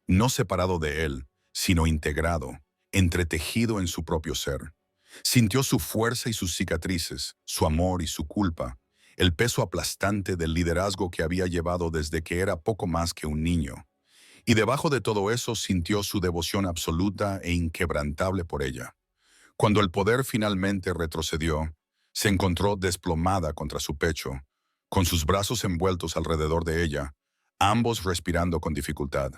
No separado de él, sino integrado, entretejido en su propio ser. Sintió su fuerza y sus cicatrices, su amor y su culpa, el peso aplastante del liderazgo que había llevado desde que era poco más que un niño. Y debajo de todo eso sintió su devoción absoluta e inquebrantable por ella. Cuando el poder finalmente retrocedió, se encontró desplomada contra su pecho, con sus brazos envueltos alrededor de ella, ambos respirando con dificultad.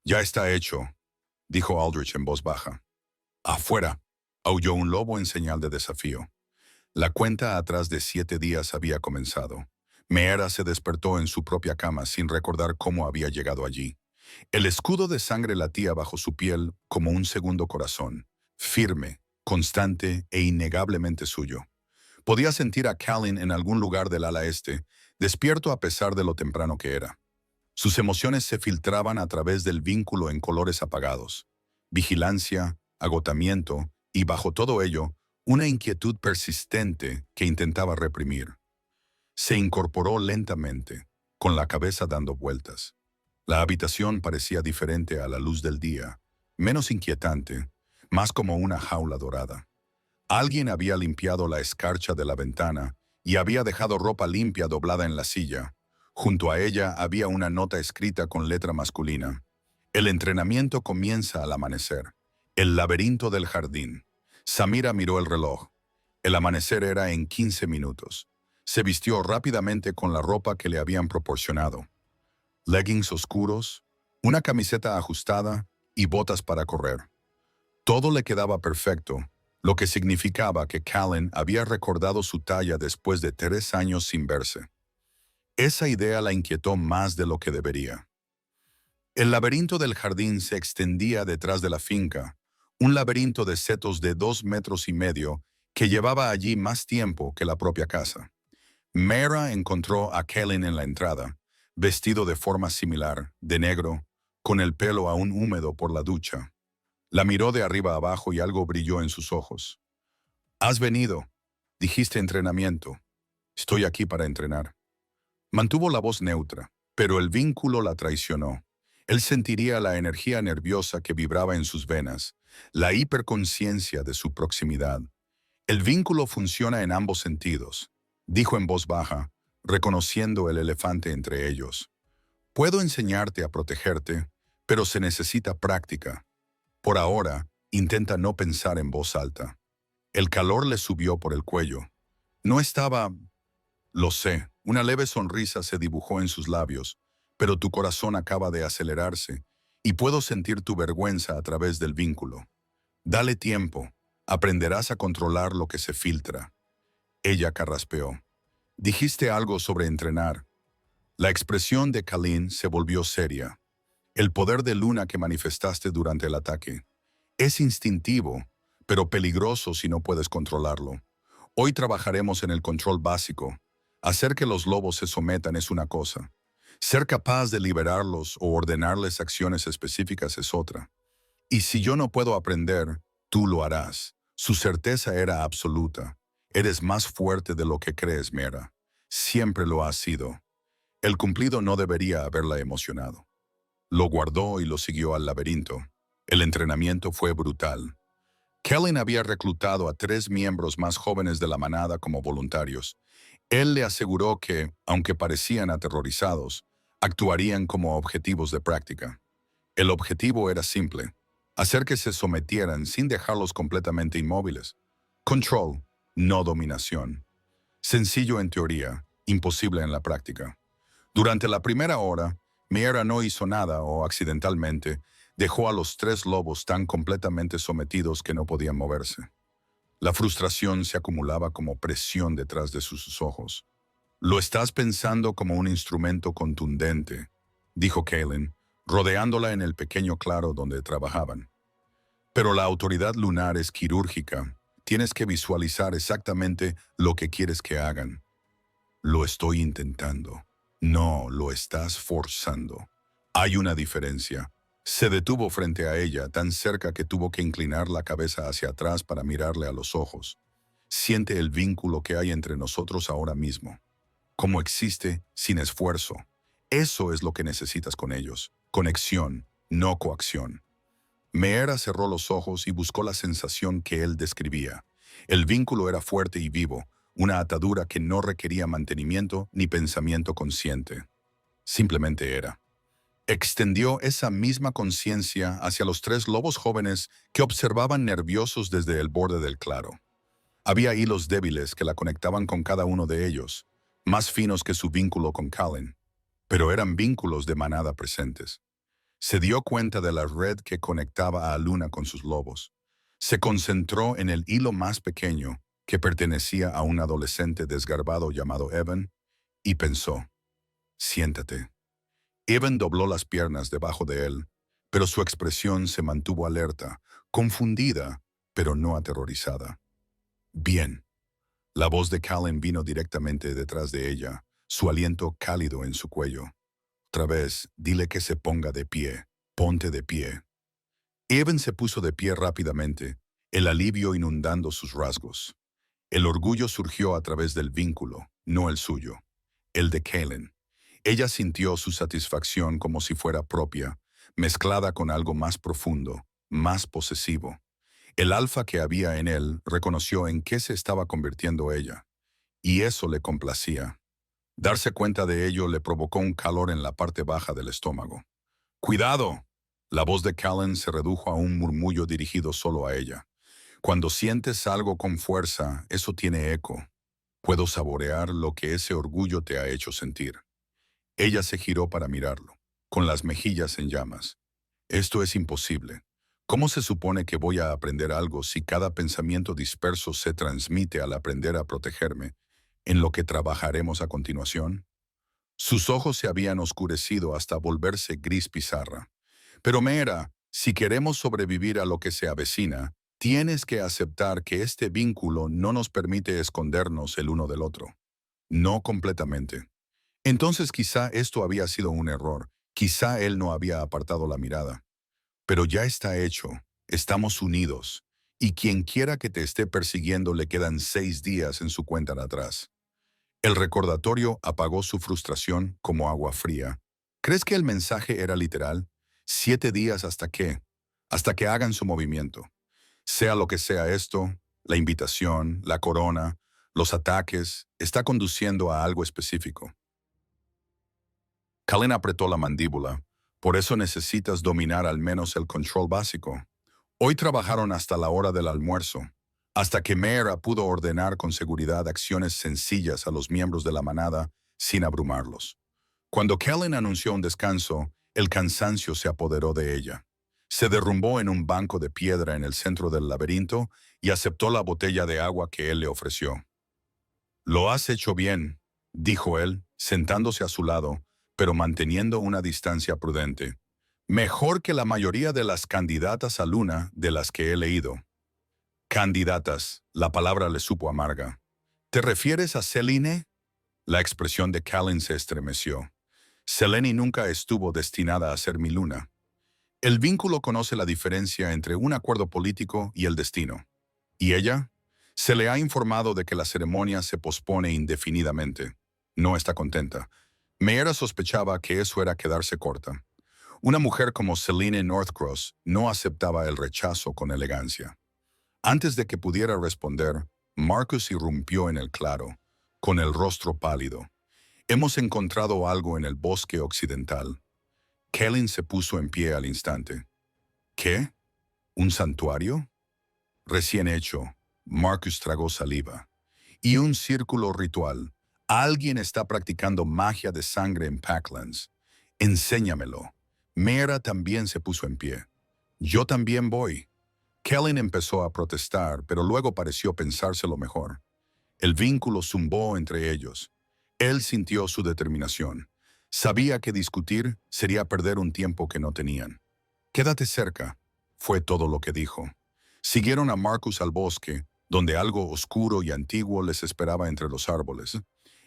Ya está hecho, dijo Aldrich en voz baja. Afuera, aulló un lobo en señal de desafío. La cuenta atrás de 7 días había comenzado. Meera se despertó en su propia cama sin recordar cómo había llegado allí. El escudo de sangre latía bajo su piel como un segundo corazón, firme, constante e innegablemente suyo. Podía sentir a Callin en algún lugar del ala este, despierto a pesar de lo temprano que era. Sus emociones se filtraban a través del vínculo en colores apagados. Vigilancia, agotamiento y, bajo todo ello, una inquietud persistente que intentaba reprimir. Se incorporó lentamente, con la cabeza dando vueltas. La habitación parecía diferente a la luz del día, menos inquietante, más como una jaula dorada. Alguien había limpiado la escarcha de la ventana y había dejado ropa limpia doblada en la silla. Junto a ella había una nota escrita con letra masculina. El entrenamiento comienza al amanecer. El laberinto del jardín. Samira miró el reloj. El amanecer era en 15 minutos. Se vistió rápidamente con la ropa que le habían proporcionado. Leggings oscuros, una camiseta ajustada y botas para correr. Todo le quedaba perfecto, lo que significaba que Callin había recordado su talla después de 3 años sin verse. Esa idea la inquietó más de lo que debería. El laberinto del jardín se extendía detrás de la finca, un laberinto de setos de 2,5 metros que llevaba allí más tiempo que la propia casa. Meera encontró a Callin en la entrada, vestido de forma similar, de negro, con el pelo aún húmedo por la ducha. La miró de arriba a abajo y algo brilló en sus ojos. «Has venido. Dijiste entrenamiento. Estoy aquí para entrenar». Mantuvo la voz neutra, pero el vínculo la traicionó. Él sentiría la energía nerviosa que vibraba en sus venas, la hiperconciencia de su proximidad. «El vínculo funciona en ambos sentidos», dijo en voz baja, reconociendo el elefante entre ellos. «Puedo enseñarte a protegerte, pero se necesita práctica. Por ahora, intenta no pensar en voz alta». El calor le subió por el cuello. No estaba... Lo sé, una leve sonrisa se dibujó en sus labios, pero tu corazón acaba de acelerarse y puedo sentir tu vergüenza a través del vínculo. Dale tiempo, aprenderás a controlar lo que se filtra. Ella carraspeó. «Dijiste algo sobre entrenar». La expresión de Callin se volvió seria. «El poder de luna que manifestaste durante el ataque. Es instintivo, pero peligroso si no puedes controlarlo. Hoy trabajaremos en el control básico. Hacer que los lobos se sometan es una cosa. Ser capaz de liberarlos o ordenarles acciones específicas es otra. Y si yo no puedo aprender, tú lo harás». Su certeza era absoluta. «Eres más fuerte de lo que crees, Meera. Siempre lo has sido». El cumplido no debería haberla emocionado. Lo guardó y lo siguió al laberinto. El entrenamiento fue brutal. Callin había reclutado a 3 miembros más jóvenes de la manada como voluntarios. Él le aseguró que, aunque parecían aterrorizados, actuarían como objetivos de práctica. El objetivo era simple: hacer que se sometieran sin dejarlos completamente inmóviles. Control, no dominación. Sencillo en teoría, imposible en la práctica. Durante la primera hora, Meera no hizo nada o, accidentalmente, dejó a los 3 lobos tan completamente sometidos que no podían moverse. La frustración se acumulaba como presión detrás de sus ojos. «Lo estás pensando como un instrumento contundente», dijo Callin, rodeándola en el pequeño claro donde trabajaban. «Pero la autoridad lunar es quirúrgica. Tienes que visualizar exactamente lo que quieres que hagan». «Lo estoy intentando». «No, lo estás forzando. Hay una diferencia». Se detuvo frente a ella, tan cerca que tuvo que inclinar la cabeza hacia atrás para mirarle a los ojos. «Siente el vínculo que hay entre nosotros ahora mismo. Como existe sin esfuerzo. Eso es lo que necesitas con ellos. Conexión, no coacción». Meera cerró los ojos y buscó la sensación que él describía. El vínculo era fuerte y vivo, una atadura que no requería mantenimiento ni pensamiento consciente. Simplemente era. Extendió esa misma conciencia hacia los 3 lobos jóvenes que observaban nerviosos desde el borde del claro. Había hilos débiles que la conectaban con cada uno de ellos, más finos que su vínculo con Callin, pero eran vínculos de manada presentes. Se dio cuenta de la red que conectaba a Luna con sus lobos. Se concentró en el hilo más pequeño, que pertenecía a un adolescente desgarbado llamado Evan, y pensó, siéntate. Evan dobló las piernas debajo de él, pero su expresión se mantuvo alerta, confundida, pero no aterrorizada. Bien. La voz de Callan vino directamente detrás de ella, su aliento cálido en su cuello. Otra vez, dile que se ponga de pie. Ponte de pie. Evan se puso de pie rápidamente, el alivio inundando sus rasgos. El orgullo surgió a través del vínculo, no el suyo, el de Callan. Ella sintió su satisfacción como si fuera propia, mezclada con algo más profundo, más posesivo. El alfa que había en él reconoció en qué se estaba convirtiendo ella, y eso le complacía. Darse cuenta de ello le provocó un calor en la parte baja del estómago. ¡Cuidado! La voz de Callan se redujo a un murmullo dirigido solo a ella. Cuando sientes algo con fuerza, eso tiene eco. Puedo saborear lo que ese orgullo te ha hecho sentir. Ella se giró para mirarlo, con las mejillas en llamas. Esto es imposible. ¿Cómo se supone que voy a aprender algo si cada pensamiento disperso se transmite al aprender a protegerme, en lo que trabajaremos a continuación? Sus ojos se habían oscurecido hasta volverse gris pizarra. Pero Mera, si queremos sobrevivir a lo que se avecina, tienes que aceptar que este vínculo no nos permite escondernos el uno del otro. No completamente. Entonces quizá esto había sido un error, quizá él no había apartado la mirada. Pero ya está hecho, estamos unidos, y quien quiera que te esté persiguiendo le quedan 6 días en su cuenta de atrás. El recordatorio apagó su frustración como agua fría. ¿Crees que el mensaje era literal? 7 días hasta qué? Hasta que hagan su movimiento. Sea lo que sea esto, la invitación, la corona, los ataques, está conduciendo a algo específico. Callan apretó la mandíbula. Por eso necesitas dominar al menos el control básico. Hoy trabajaron hasta la hora del almuerzo, hasta que Mera pudo ordenar con seguridad acciones sencillas a los miembros de la manada sin abrumarlos. Cuando Callan anunció un descanso, el cansancio se apoderó de ella. Se derrumbó en un banco de piedra en el centro del laberinto y aceptó la botella de agua que él le ofreció. «Lo has hecho bien», dijo él, sentándose a su lado, pero manteniendo una distancia prudente. «Mejor que la mayoría de las candidatas a luna de las que he leído». Candidatas, la palabra le supo amarga. ¿Te refieres a Selene? La expresión de Callan se estremeció. Selene nunca estuvo destinada a ser mi luna. El vínculo conoce la diferencia entre un acuerdo político y el destino. ¿Y ella? Se le ha informado de que la ceremonia se pospone indefinidamente. No está contenta. Meera sospechaba que eso era quedarse corta. Una mujer como Selene Northcross no aceptaba el rechazo con elegancia. Antes de que pudiera responder, Marcus irrumpió en el claro, con el rostro pálido. «Hemos encontrado algo en el bosque occidental». Callan se puso en pie al instante. «¿Qué? ¿Un santuario?» «Recién hecho». Marcus tragó saliva. «Y un círculo ritual. Alguien está practicando magia de sangre en Packlands. Enséñamelo». Mera también se puso en pie. «Yo también voy». Callan empezó a protestar, pero luego pareció pensárselo mejor. El vínculo zumbó entre ellos. Él sintió su determinación. Sabía que discutir sería perder un tiempo que no tenían. «Quédate cerca», fue todo lo que dijo. Siguieron a Marcus al bosque, donde algo oscuro y antiguo les esperaba entre los árboles.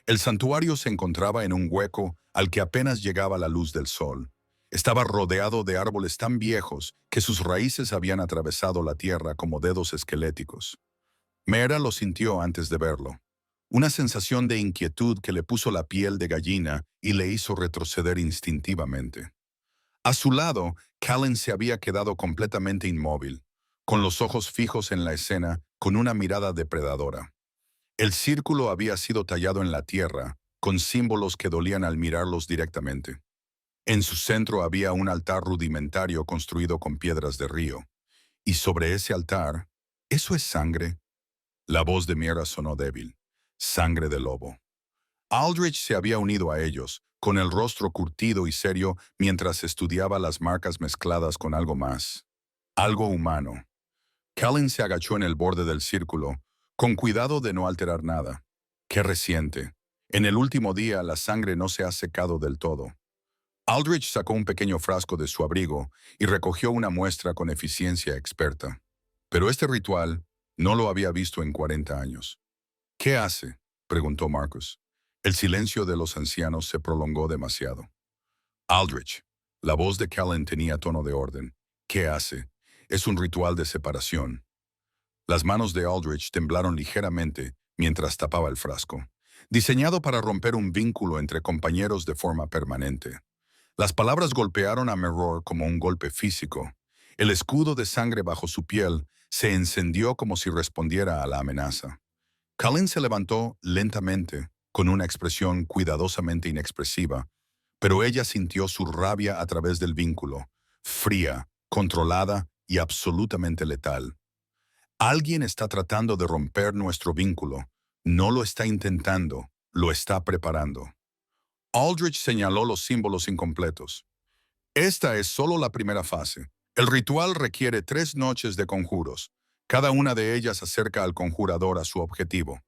El santuario se encontraba en un hueco al que apenas llegaba la luz del sol. Estaba rodeado de árboles tan viejos que sus raíces habían atravesado la tierra como dedos esqueléticos. Mera lo sintió antes de verlo. Una sensación de inquietud que le puso la piel de gallina y le hizo retroceder instintivamente. A su lado, Callan se había quedado completamente inmóvil, con los ojos fijos en la escena, con una mirada depredadora. El círculo había sido tallado en la tierra, con símbolos que dolían al mirarlos directamente. En su centro había un altar rudimentario construido con piedras de río. Y sobre ese altar, ¿eso es sangre? La voz de Mera sonó débil. Sangre de lobo. Aldrich se había unido a ellos, con el rostro curtido y serio mientras estudiaba las marcas mezcladas con algo más. Algo humano. Callan se agachó en el borde del círculo, con cuidado de no alterar nada. ¡Qué reciente! En el último día la sangre no se ha secado del todo. Aldrich sacó un pequeño frasco de su abrigo y recogió una muestra con eficiencia experta. Pero este ritual no lo había visto en 40 años. ¿Qué hace?, preguntó Marcus. El silencio de los ancianos se prolongó demasiado. Aldrich. La voz de Callan tenía tono de orden. ¿Qué hace? Es un ritual de separación. Las manos de Aldrich temblaron ligeramente mientras tapaba el frasco, diseñado para romper un vínculo entre compañeros de forma permanente. Las palabras golpearon a Meror como un golpe físico. El escudo de sangre bajo su piel se encendió como si respondiera a la amenaza. Callan se levantó lentamente, con una expresión cuidadosamente inexpresiva, pero ella sintió su rabia a través del vínculo, fría, controlada y absolutamente letal. Alguien está tratando de romper nuestro vínculo. No lo está intentando, lo está preparando. Aldrich señaló los símbolos incompletos. Esta es solo la primera fase. El ritual requiere 3 noches de conjuros. Cada una de ellas acerca al conjurador a su objetivo.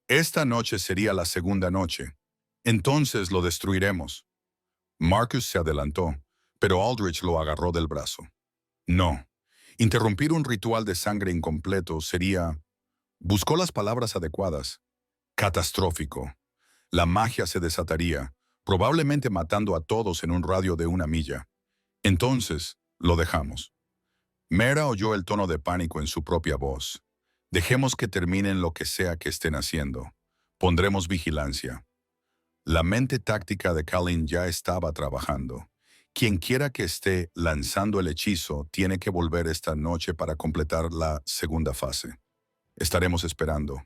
Esta noche sería la segunda noche. Entonces lo destruiremos. Marcus se adelantó, pero Aldrich lo agarró del brazo. No. Interrumpir un ritual de sangre incompleto sería... Buscó las palabras adecuadas. Catastrófico. La magia se desataría, probablemente matando a todos en un radio de 1 milla. Entonces, lo dejamos. Mera oyó el tono de pánico en su propia voz. Dejemos que terminen lo que sea que estén haciendo. Pondremos vigilancia. La mente táctica de Callan ya estaba trabajando. Quienquiera que esté lanzando el hechizo tiene que volver esta noche para completar la segunda fase. Estaremos esperando.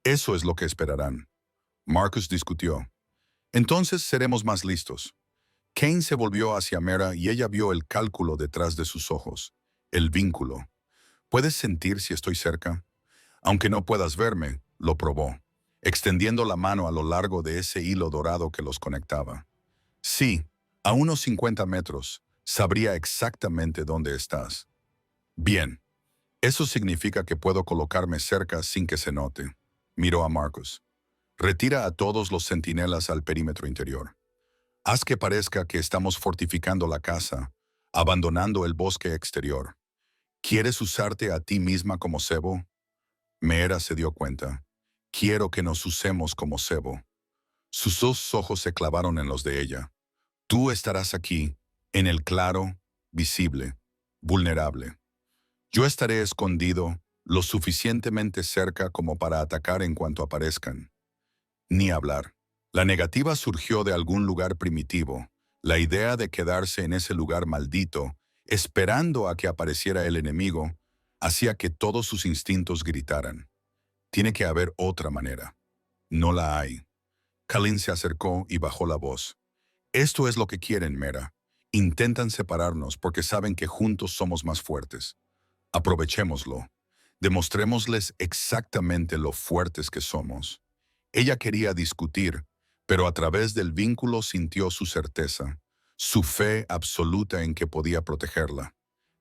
Eso es lo que esperarán. Marcus discutió. Entonces seremos más listos. Kane se volvió hacia Mera y ella vio el cálculo detrás de sus ojos. El vínculo. ¿Puedes sentir si estoy cerca? Aunque no puedas verme, lo probó, extendiendo la mano a lo largo de ese hilo dorado que los conectaba. Sí, a unos 50 metros, sabría exactamente dónde estás. Bien, eso significa que puedo colocarme cerca sin que se note. Miró a Marcus. Retira a todos los centinelas al perímetro interior. Haz que parezca que estamos fortificando la casa, abandonando el bosque exterior. ¿Quieres usarte a ti misma como cebo? Mera se dio cuenta. Quiero que nos usemos como cebo. Sus 2 ojos se clavaron en los de ella. Tú estarás aquí, en el claro, visible, vulnerable. Yo estaré escondido, lo suficientemente cerca como para atacar en cuanto aparezcan. Ni hablar. La negativa surgió de algún lugar primitivo, la idea de quedarse en ese lugar maldito, esperando a que apareciera el enemigo, hacía que todos sus instintos gritaran. Tiene que haber otra manera. No la hay. Callan se acercó y bajó la voz. Esto es lo que quieren, Mera. Intentan separarnos porque saben que juntos somos más fuertes. Aprovechémoslo. Demostrémosles exactamente lo fuertes que somos. Ella quería discutir, pero a través del vínculo sintió su certeza, su fe absoluta en que podía protegerla.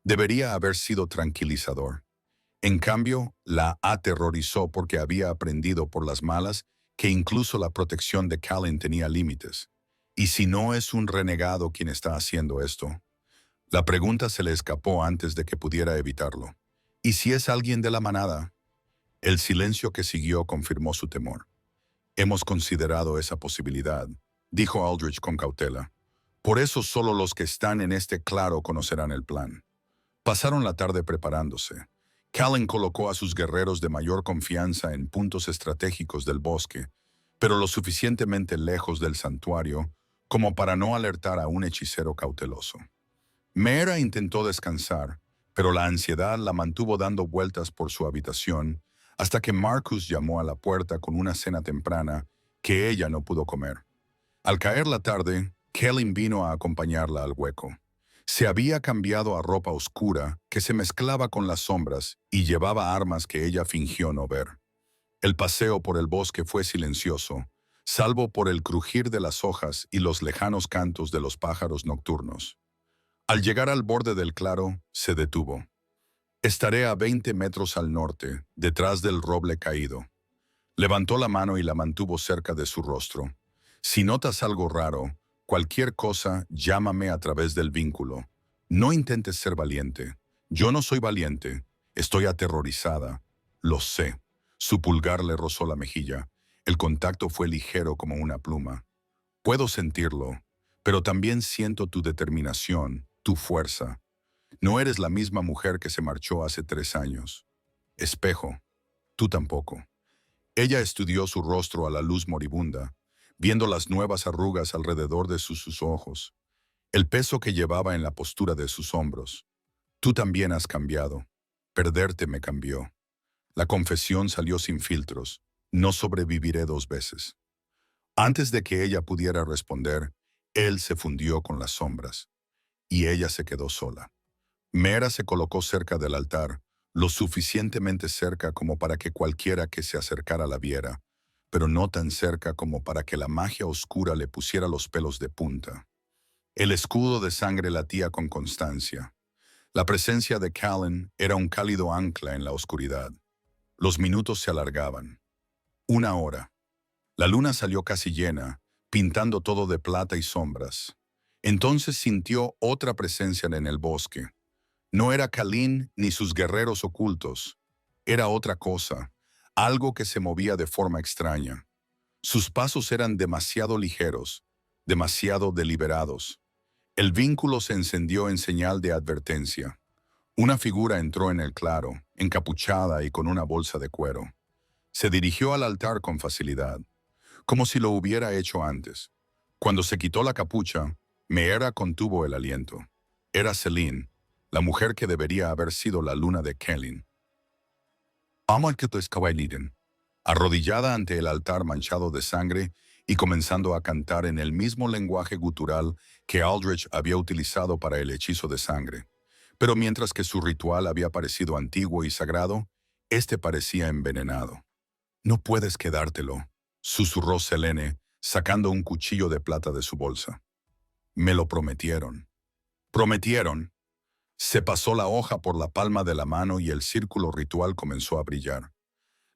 Debería haber sido tranquilizador. En cambio, la aterrorizó porque había aprendido por las malas que incluso la protección de Callan tenía límites. ¿Y si no es un renegado quien está haciendo esto? La pregunta se le escapó antes de que pudiera evitarlo. ¿Y si es alguien de la manada? El silencio que siguió confirmó su temor. Hemos considerado esa posibilidad, dijo Aldrich con cautela. Por eso solo los que están en este claro conocerán el plan. Pasaron la tarde preparándose. Callan colocó a sus guerreros de mayor confianza en puntos estratégicos del bosque, pero lo suficientemente lejos del santuario como para no alertar a un hechicero cauteloso. Mera intentó descansar, pero la ansiedad la mantuvo dando vueltas por su habitación hasta que Marcus llamó a la puerta con una cena temprana que ella no pudo comer. Al caer la tarde, Callan vino a acompañarla al hueco. Se había cambiado a ropa oscura que se mezclaba con las sombras y llevaba armas que ella fingió no ver. El paseo por el bosque fue silencioso, salvo por el crujir de las hojas y los lejanos cantos de los pájaros nocturnos. Al llegar al borde del claro, se detuvo. Estaré a 20 metros al norte, detrás del roble caído. Levantó la mano y la mantuvo cerca de su rostro. Si notas algo raro, cualquier cosa, llámame a través del vínculo. No intentes ser valiente. Yo no soy valiente. Estoy aterrorizada. Lo sé. Su pulgar le rozó la mejilla. El contacto fue ligero como una pluma. Puedo sentirlo, pero también siento tu determinación, tu fuerza. No eres la misma mujer que se marchó hace 3 años. Espejo, tú tampoco. Ella estudió su rostro a la luz moribunda, viendo las nuevas arrugas alrededor de sus ojos, el peso que llevaba en la postura de sus hombros. Tú también has cambiado. Perderte me cambió. La confesión salió sin filtros. No sobreviviré 2 veces. Antes de que ella pudiera responder, él se fundió con las sombras, y ella se quedó sola. Mera se colocó cerca del altar, lo suficientemente cerca como para que cualquiera que se acercara la viera, pero no tan cerca como para que la magia oscura le pusiera los pelos de punta. El escudo de sangre latía con constancia. La presencia de Callan era un cálido ancla en la oscuridad. Los minutos se alargaban. 1 hora. La luna salió casi llena, pintando todo de plata y sombras. Entonces sintió otra presencia en el bosque. No era Kalin ni sus guerreros ocultos. Era otra cosa, algo que se movía de forma extraña. Sus pasos eran demasiado ligeros, demasiado deliberados. El vínculo se encendió en señal de advertencia. Una figura entró en el claro, encapuchada y con una bolsa de cuero. Se dirigió al altar con facilidad, como si lo hubiera hecho antes. Cuando se quitó la capucha, Meera contuvo el aliento. Era Celine, la mujer que debería haber sido la luna de Kellyn. Amo al que tú escabailiden, arrodillada ante el altar manchado de sangre y comenzando a cantar en el mismo lenguaje gutural que Aldrich había utilizado para el hechizo de sangre. Pero mientras que su ritual había parecido antiguo y sagrado, este parecía envenenado. «No puedes quedártelo», susurró Selene, sacando un cuchillo de plata de su bolsa. «Me lo prometieron». «¿Prometieron?» Se pasó la hoja por la palma de la mano y el círculo ritual comenzó a brillar.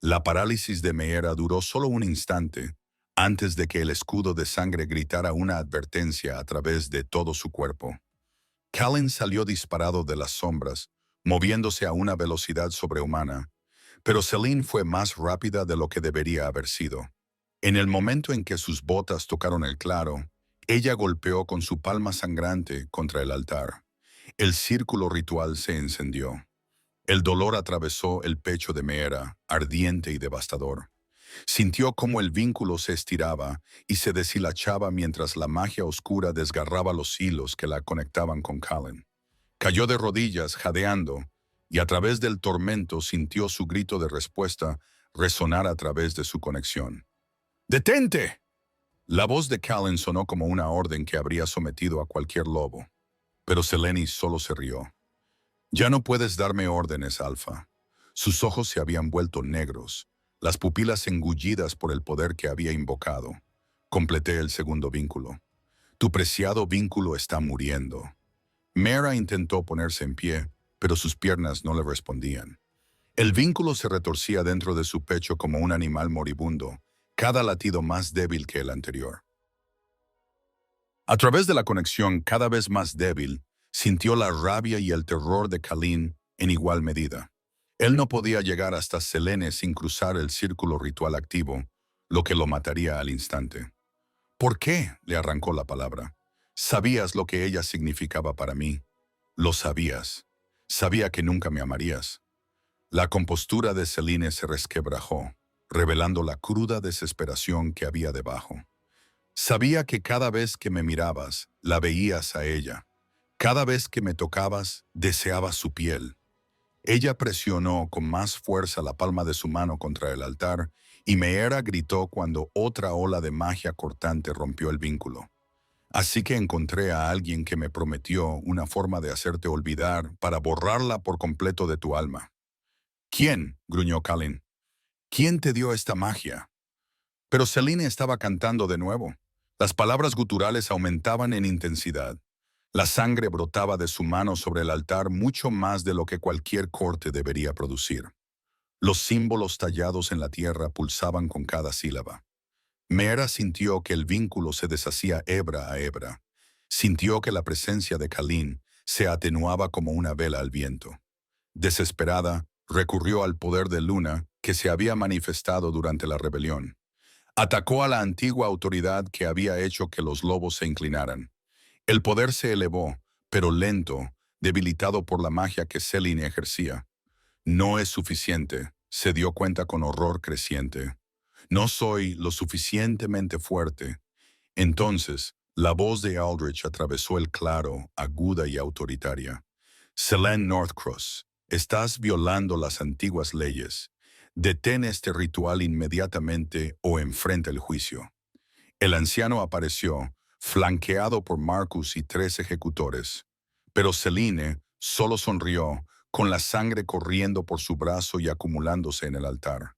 La parálisis de Meera duró solo un instante, antes de que el escudo de sangre gritara una advertencia a través de todo su cuerpo. Callan salió disparado de las sombras, moviéndose a una velocidad sobrehumana, pero Celine fue más rápida de lo que debería haber sido. En el momento en que sus botas tocaron el claro, ella golpeó con su palma sangrante contra el altar. El círculo ritual se encendió. El dolor atravesó el pecho de Meera, ardiente y devastador. Sintió cómo el vínculo se estiraba y se deshilachaba mientras la magia oscura desgarraba los hilos que la conectaban con Callan. Cayó de rodillas, jadeando, y a través del tormento sintió su grito de respuesta resonar a través de su conexión. «¡Detente!». La voz de Callan sonó como una orden que habría sometido a cualquier lobo. Pero Selene solo se rió. «Ya no puedes darme órdenes, Alfa». Sus ojos se habían vuelto negros, las pupilas engullidas por el poder que había invocado. Completé el segundo vínculo. «Tu preciado vínculo está muriendo». Meera intentó ponerse en pie, pero sus piernas no le respondían. El vínculo se retorcía dentro de su pecho como un animal moribundo, cada latido más débil que el anterior. A través de la conexión cada vez más débil, sintió la rabia y el terror de Kalin en igual medida. Él no podía llegar hasta Selene sin cruzar el círculo ritual activo, lo que lo mataría al instante. «¿Por qué?», le arrancó la palabra. «Sabías lo que ella significaba para mí. Lo sabías. Sabía que nunca me amarías». La compostura de Selene se resquebrajó, revelando la cruda desesperación que había debajo. «Sabía que cada vez que me mirabas, la veías a ella. Cada vez que me tocabas, deseabas su piel». Ella presionó con más fuerza la palma de su mano contra el altar y Meera gritó cuando otra ola de magia cortante rompió el vínculo. «Así que encontré a alguien que me prometió una forma de hacerte olvidar para borrarla por completo de tu alma». «¿Quién?», gruñó Kalin. «¿Quién te dio esta magia?». Pero Selene estaba cantando de nuevo. Las palabras guturales aumentaban en intensidad. La sangre brotaba de su mano sobre el altar mucho más de lo que cualquier corte debería producir. Los símbolos tallados en la tierra pulsaban con cada sílaba. Meera sintió que el vínculo se deshacía hebra a hebra. Sintió que la presencia de Khalin se atenuaba como una vela al viento. Desesperada, recurrió al poder de Luna que se había manifestado durante la rebelión. Atacó a la antigua autoridad que había hecho que los lobos se inclinaran. El poder se elevó, pero lento, debilitado por la magia que Selene ejercía. No es suficiente, se dio cuenta con horror creciente. No soy lo suficientemente fuerte. Entonces, la voz de Aldrich atravesó el claro, aguda y autoritaria. Selene Northcross, estás violando las antiguas leyes. Detén este ritual inmediatamente o enfrenta el juicio. El anciano apareció, flanqueado por Marcus y 3 ejecutores. Pero Selene solo sonrió, con la sangre corriendo por su brazo y acumulándose en el altar.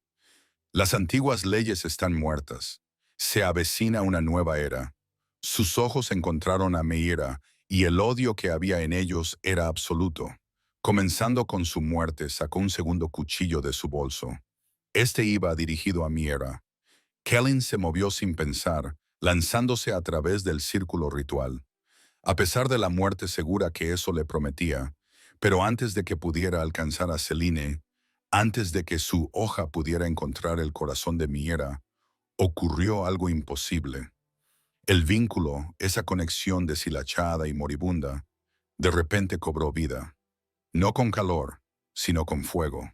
Las antiguas leyes están muertas. Se avecina una nueva era. Sus ojos encontraron a Meira y el odio que había en ellos era absoluto. Comenzando con su muerte, sacó un segundo cuchillo de su bolso. Este iba dirigido a Meira. Kellen se movió sin pensar, lanzándose a través del círculo ritual. A pesar de la muerte segura que eso le prometía, pero antes de que pudiera alcanzar a Selene, antes de que su hoja pudiera encontrar el corazón de Miera, ocurrió algo imposible. El vínculo, esa conexión deshilachada y moribunda, de repente cobró vida. No con calor, sino con fuego.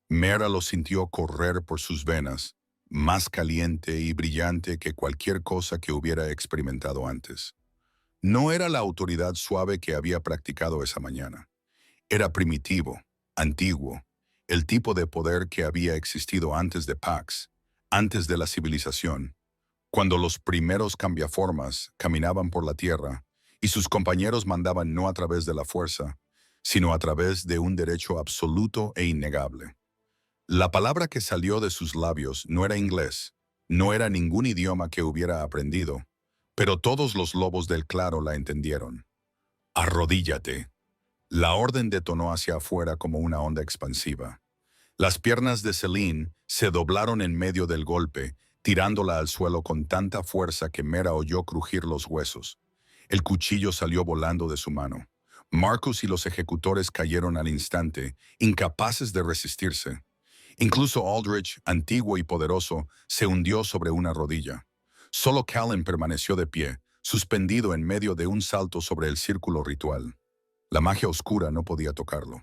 Mera lo sintió correr por sus venas, más caliente y brillante que cualquier cosa que hubiera experimentado antes. No era la autoridad suave que había practicado esa mañana. Era primitivo, antiguo, el tipo de poder que había existido antes de Pax, antes de la civilización, cuando los primeros cambiaformas caminaban por la tierra y sus compañeros mandaban no a través de la fuerza, sino a través de un derecho absoluto e innegable. La palabra que salió de sus labios no era inglés, no era ningún idioma que hubiera aprendido, pero todos los lobos del claro la entendieron. Arrodíllate. La orden detonó hacia afuera como una onda expansiva. Las piernas de Selene se doblaron en medio del golpe, tirándola al suelo con tanta fuerza que Mera oyó crujir los huesos. El cuchillo salió volando de su mano. Marcus y los ejecutores cayeron al instante, incapaces de resistirse. Incluso Aldrich, antiguo y poderoso, se hundió sobre una rodilla. Solo Callan permaneció de pie, suspendido en medio de un salto sobre el círculo ritual. La magia oscura no podía tocarlo.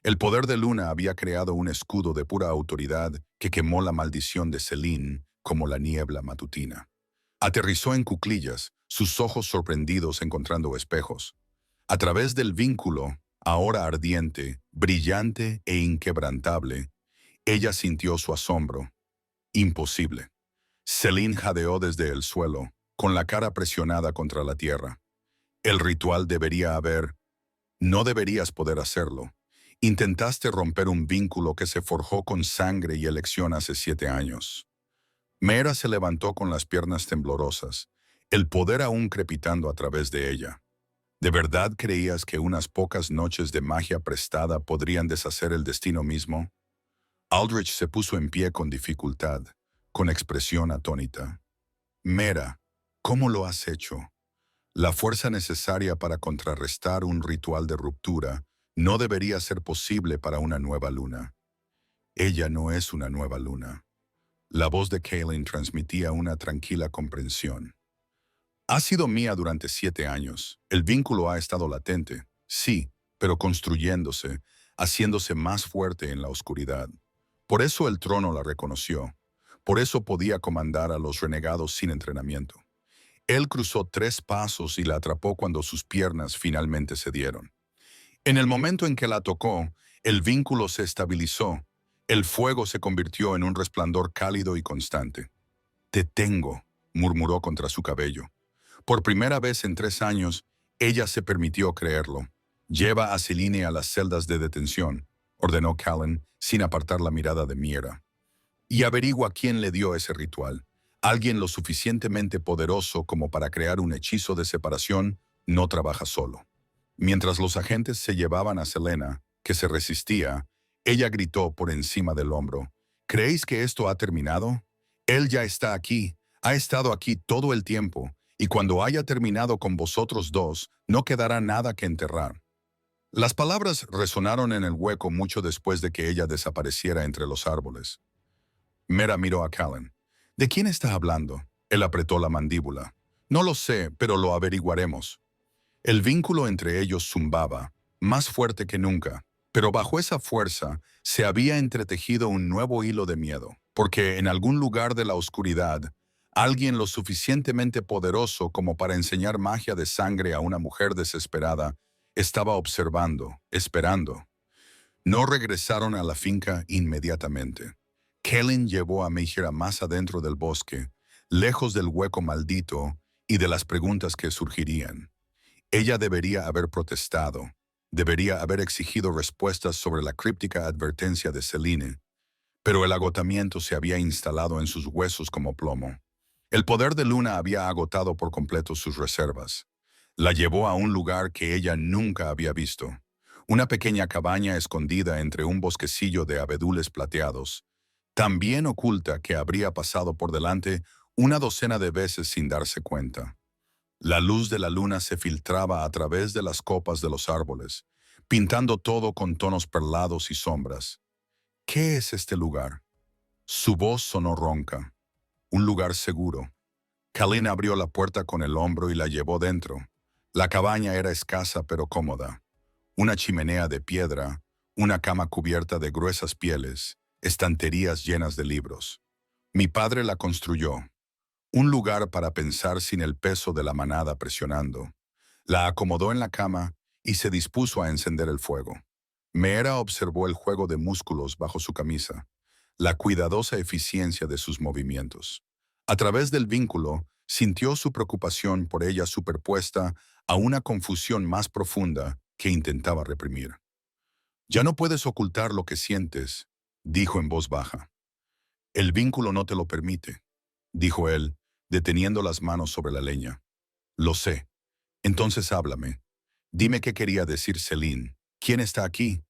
El poder de Luna había creado un escudo de pura autoridad que quemó la maldición de Selene como la niebla matutina. Aterrizó en cuclillas, sus ojos sorprendidos encontrando espejos. A través del vínculo, ahora ardiente, brillante e inquebrantable, ella sintió su asombro. Imposible. Selene jadeó desde el suelo, con la cara presionada contra la tierra. El ritual debería haber... No deberías poder hacerlo. Intentaste romper un vínculo que se forjó con sangre y elección hace 7 años. Mera se levantó con las piernas temblorosas, el poder aún crepitando a través de ella. ¿De verdad creías que unas pocas noches de magia prestada podrían deshacer el destino mismo? Aldrich se puso en pie con dificultad, con expresión atónita. Mera, ¿cómo lo has hecho? La fuerza necesaria para contrarrestar un ritual de ruptura no debería ser posible para una nueva luna. Ella no es una nueva luna. La voz de Kaylin transmitía una tranquila comprensión. Ha sido mía durante 7 años. El vínculo ha estado latente, sí, pero construyéndose, haciéndose más fuerte en la oscuridad. Por eso el trono la reconoció. Por eso podía comandar a los renegados sin entrenamiento. Él cruzó 3 pasos y la atrapó cuando sus piernas finalmente cedieron. En el momento en que la tocó, el vínculo se estabilizó. El fuego se convirtió en un resplandor cálido y constante. «Te tengo», murmuró contra su cabello. Por primera vez en 3 años, ella se permitió creerlo. «Lleva a Selene a las celdas de detención», ordenó Callan, sin apartar la mirada de Miera. «Y averigua quién le dio ese ritual. Alguien lo suficientemente poderoso como para crear un hechizo de separación no trabaja solo. Mientras los agentes se llevaban a Selena, que se resistía, ella gritó por encima del hombro, ¿creéis que esto ha terminado? Él ya está aquí, ha estado aquí todo el tiempo, y cuando haya terminado con vosotros dos, no quedará nada que enterrar. Las palabras resonaron en el hueco mucho después de que ella desapareciera entre los árboles. Mera miró a Callan. ¿De quién está hablando? Él apretó la mandíbula. No lo sé, pero lo averiguaremos. El vínculo entre ellos zumbaba, más fuerte que nunca, pero bajo esa fuerza se había entretejido un nuevo hilo de miedo, porque en algún lugar de la oscuridad, alguien lo suficientemente poderoso como para enseñar magia de sangre a una mujer desesperada estaba observando, esperando. No regresaron a la finca inmediatamente. Kellen llevó a Meijera más adentro del bosque, lejos del hueco maldito y de las preguntas que surgirían. Ella debería haber protestado, debería haber exigido respuestas sobre la críptica advertencia de Celine, pero el agotamiento se había instalado en sus huesos como plomo. El poder de Luna había agotado por completo sus reservas. La llevó a un lugar que ella nunca había visto, una pequeña cabaña escondida entre un bosquecillo de abedules plateados, tan bien oculta que habría pasado por delante una docena de veces sin darse cuenta. La luz de la luna se filtraba a través de las copas de los árboles, pintando todo con tonos perlados y sombras. ¿Qué es este lugar? Su voz sonó ronca. Un lugar seguro. Callan abrió la puerta con el hombro y la llevó dentro. La cabaña era escasa pero cómoda. Una chimenea de piedra, una cama cubierta de gruesas pieles, estanterías llenas de libros. Mi padre la construyó. Un lugar para pensar sin el peso de la manada presionando. La acomodó en la cama y se dispuso a encender el fuego. Meera observó el juego de músculos bajo su camisa, la cuidadosa eficiencia de sus movimientos. A través del vínculo, sintió su preocupación por ella superpuesta a una confusión más profunda que intentaba reprimir. «Ya no puedes ocultar lo que sientes», dijo en voz baja. «El vínculo no te lo permite», dijo él, deteniendo las manos sobre la leña. «Lo sé. Entonces háblame. Dime qué quería decir Celine. ¿Quién está aquí?»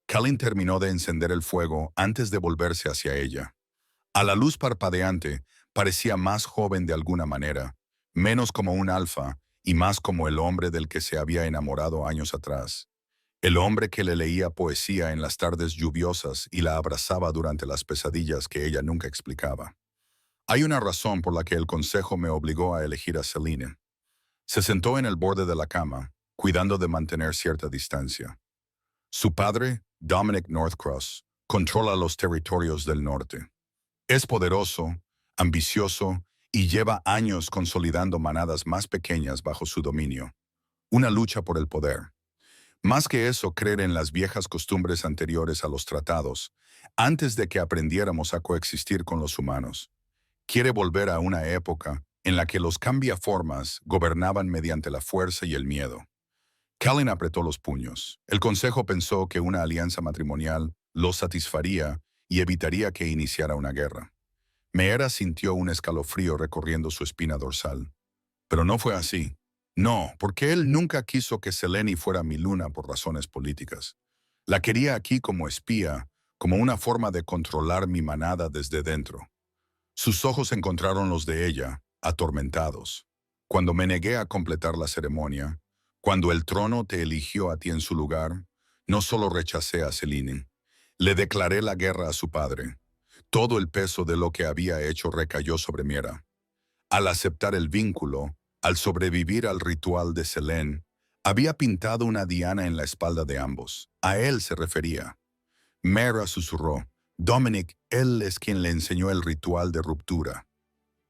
Callan terminó de encender el fuego antes de volverse hacia ella. A la luz parpadeante, parecía más joven de alguna manera, menos como un alfa y más como el hombre del que se había enamorado años atrás. El hombre que le leía poesía en las tardes lluviosas y la abrazaba durante las pesadillas que ella nunca explicaba. Hay una razón por la que el consejo me obligó a elegir a Celine. Se sentó en el borde de la cama, cuidando de mantener cierta distancia. Su padre, Dominic Northcross, controla los territorios del norte. Es poderoso, ambicioso y lleva años consolidando manadas más pequeñas bajo su dominio. Una lucha por el poder. Más que eso, creer en las viejas costumbres anteriores a los tratados, antes de que aprendiéramos a coexistir con los humanos. Quiere volver a una época en la que los cambiaformas gobernaban mediante la fuerza y el miedo. Callan apretó los puños. El consejo pensó que una alianza matrimonial los satisfaría y evitaría que iniciara una guerra. Meera sintió un escalofrío recorriendo su espina dorsal. Pero no fue así. No, porque él nunca quiso que Selene fuera mi luna por razones políticas. La quería aquí como espía, como una forma de controlar mi manada desde dentro. Sus ojos encontraron los de ella, atormentados. Cuando me negué a completar la ceremonia, cuando el trono te eligió a ti en su lugar, no solo rechacé a Selene, le declaré la guerra a su padre. Todo el peso de lo que había hecho recayó sobre Meera. Al aceptar el vínculo, al sobrevivir al ritual de Selene, había pintado una diana en la espalda de ambos. A él se refería. Meera susurró. Dominic, él es quien le enseñó el ritual de ruptura.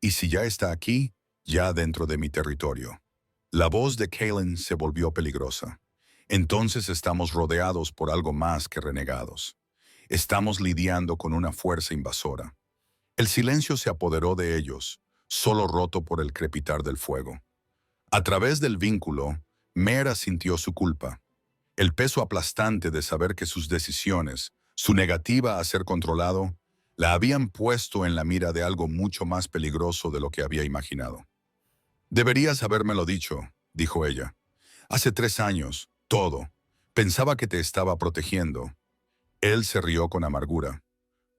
Y si ya está aquí, ya dentro de mi territorio. La voz de Callan se volvió peligrosa. Entonces estamos rodeados por algo más que renegados. Estamos lidiando con una fuerza invasora. El silencio se apoderó de ellos, solo roto por el crepitar del fuego. A través del vínculo, Meera sintió su culpa. El peso aplastante de saber que sus decisiones, su negativa a ser controlado, la habían puesto en la mira de algo mucho más peligroso de lo que había imaginado. «Deberías habérmelo dicho», dijo ella. Hace 3 años, todo. Pensaba que te estaba protegiendo. Él se rió con amargura.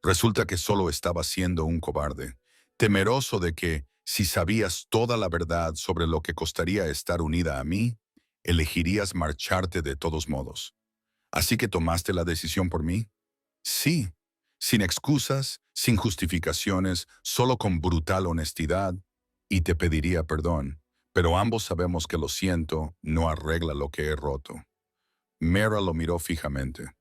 Resulta que solo estaba siendo un cobarde, temeroso de que, si sabías toda la verdad sobre lo que costaría estar unida a mí, elegirías marcharte de todos modos. ¿Así que tomaste la decisión por mí? Sí, sin excusas, sin justificaciones, solo con brutal honestidad, y te pediría perdón, pero ambos sabemos que lo siento no arregla lo que he roto. Mera lo miró fijamente.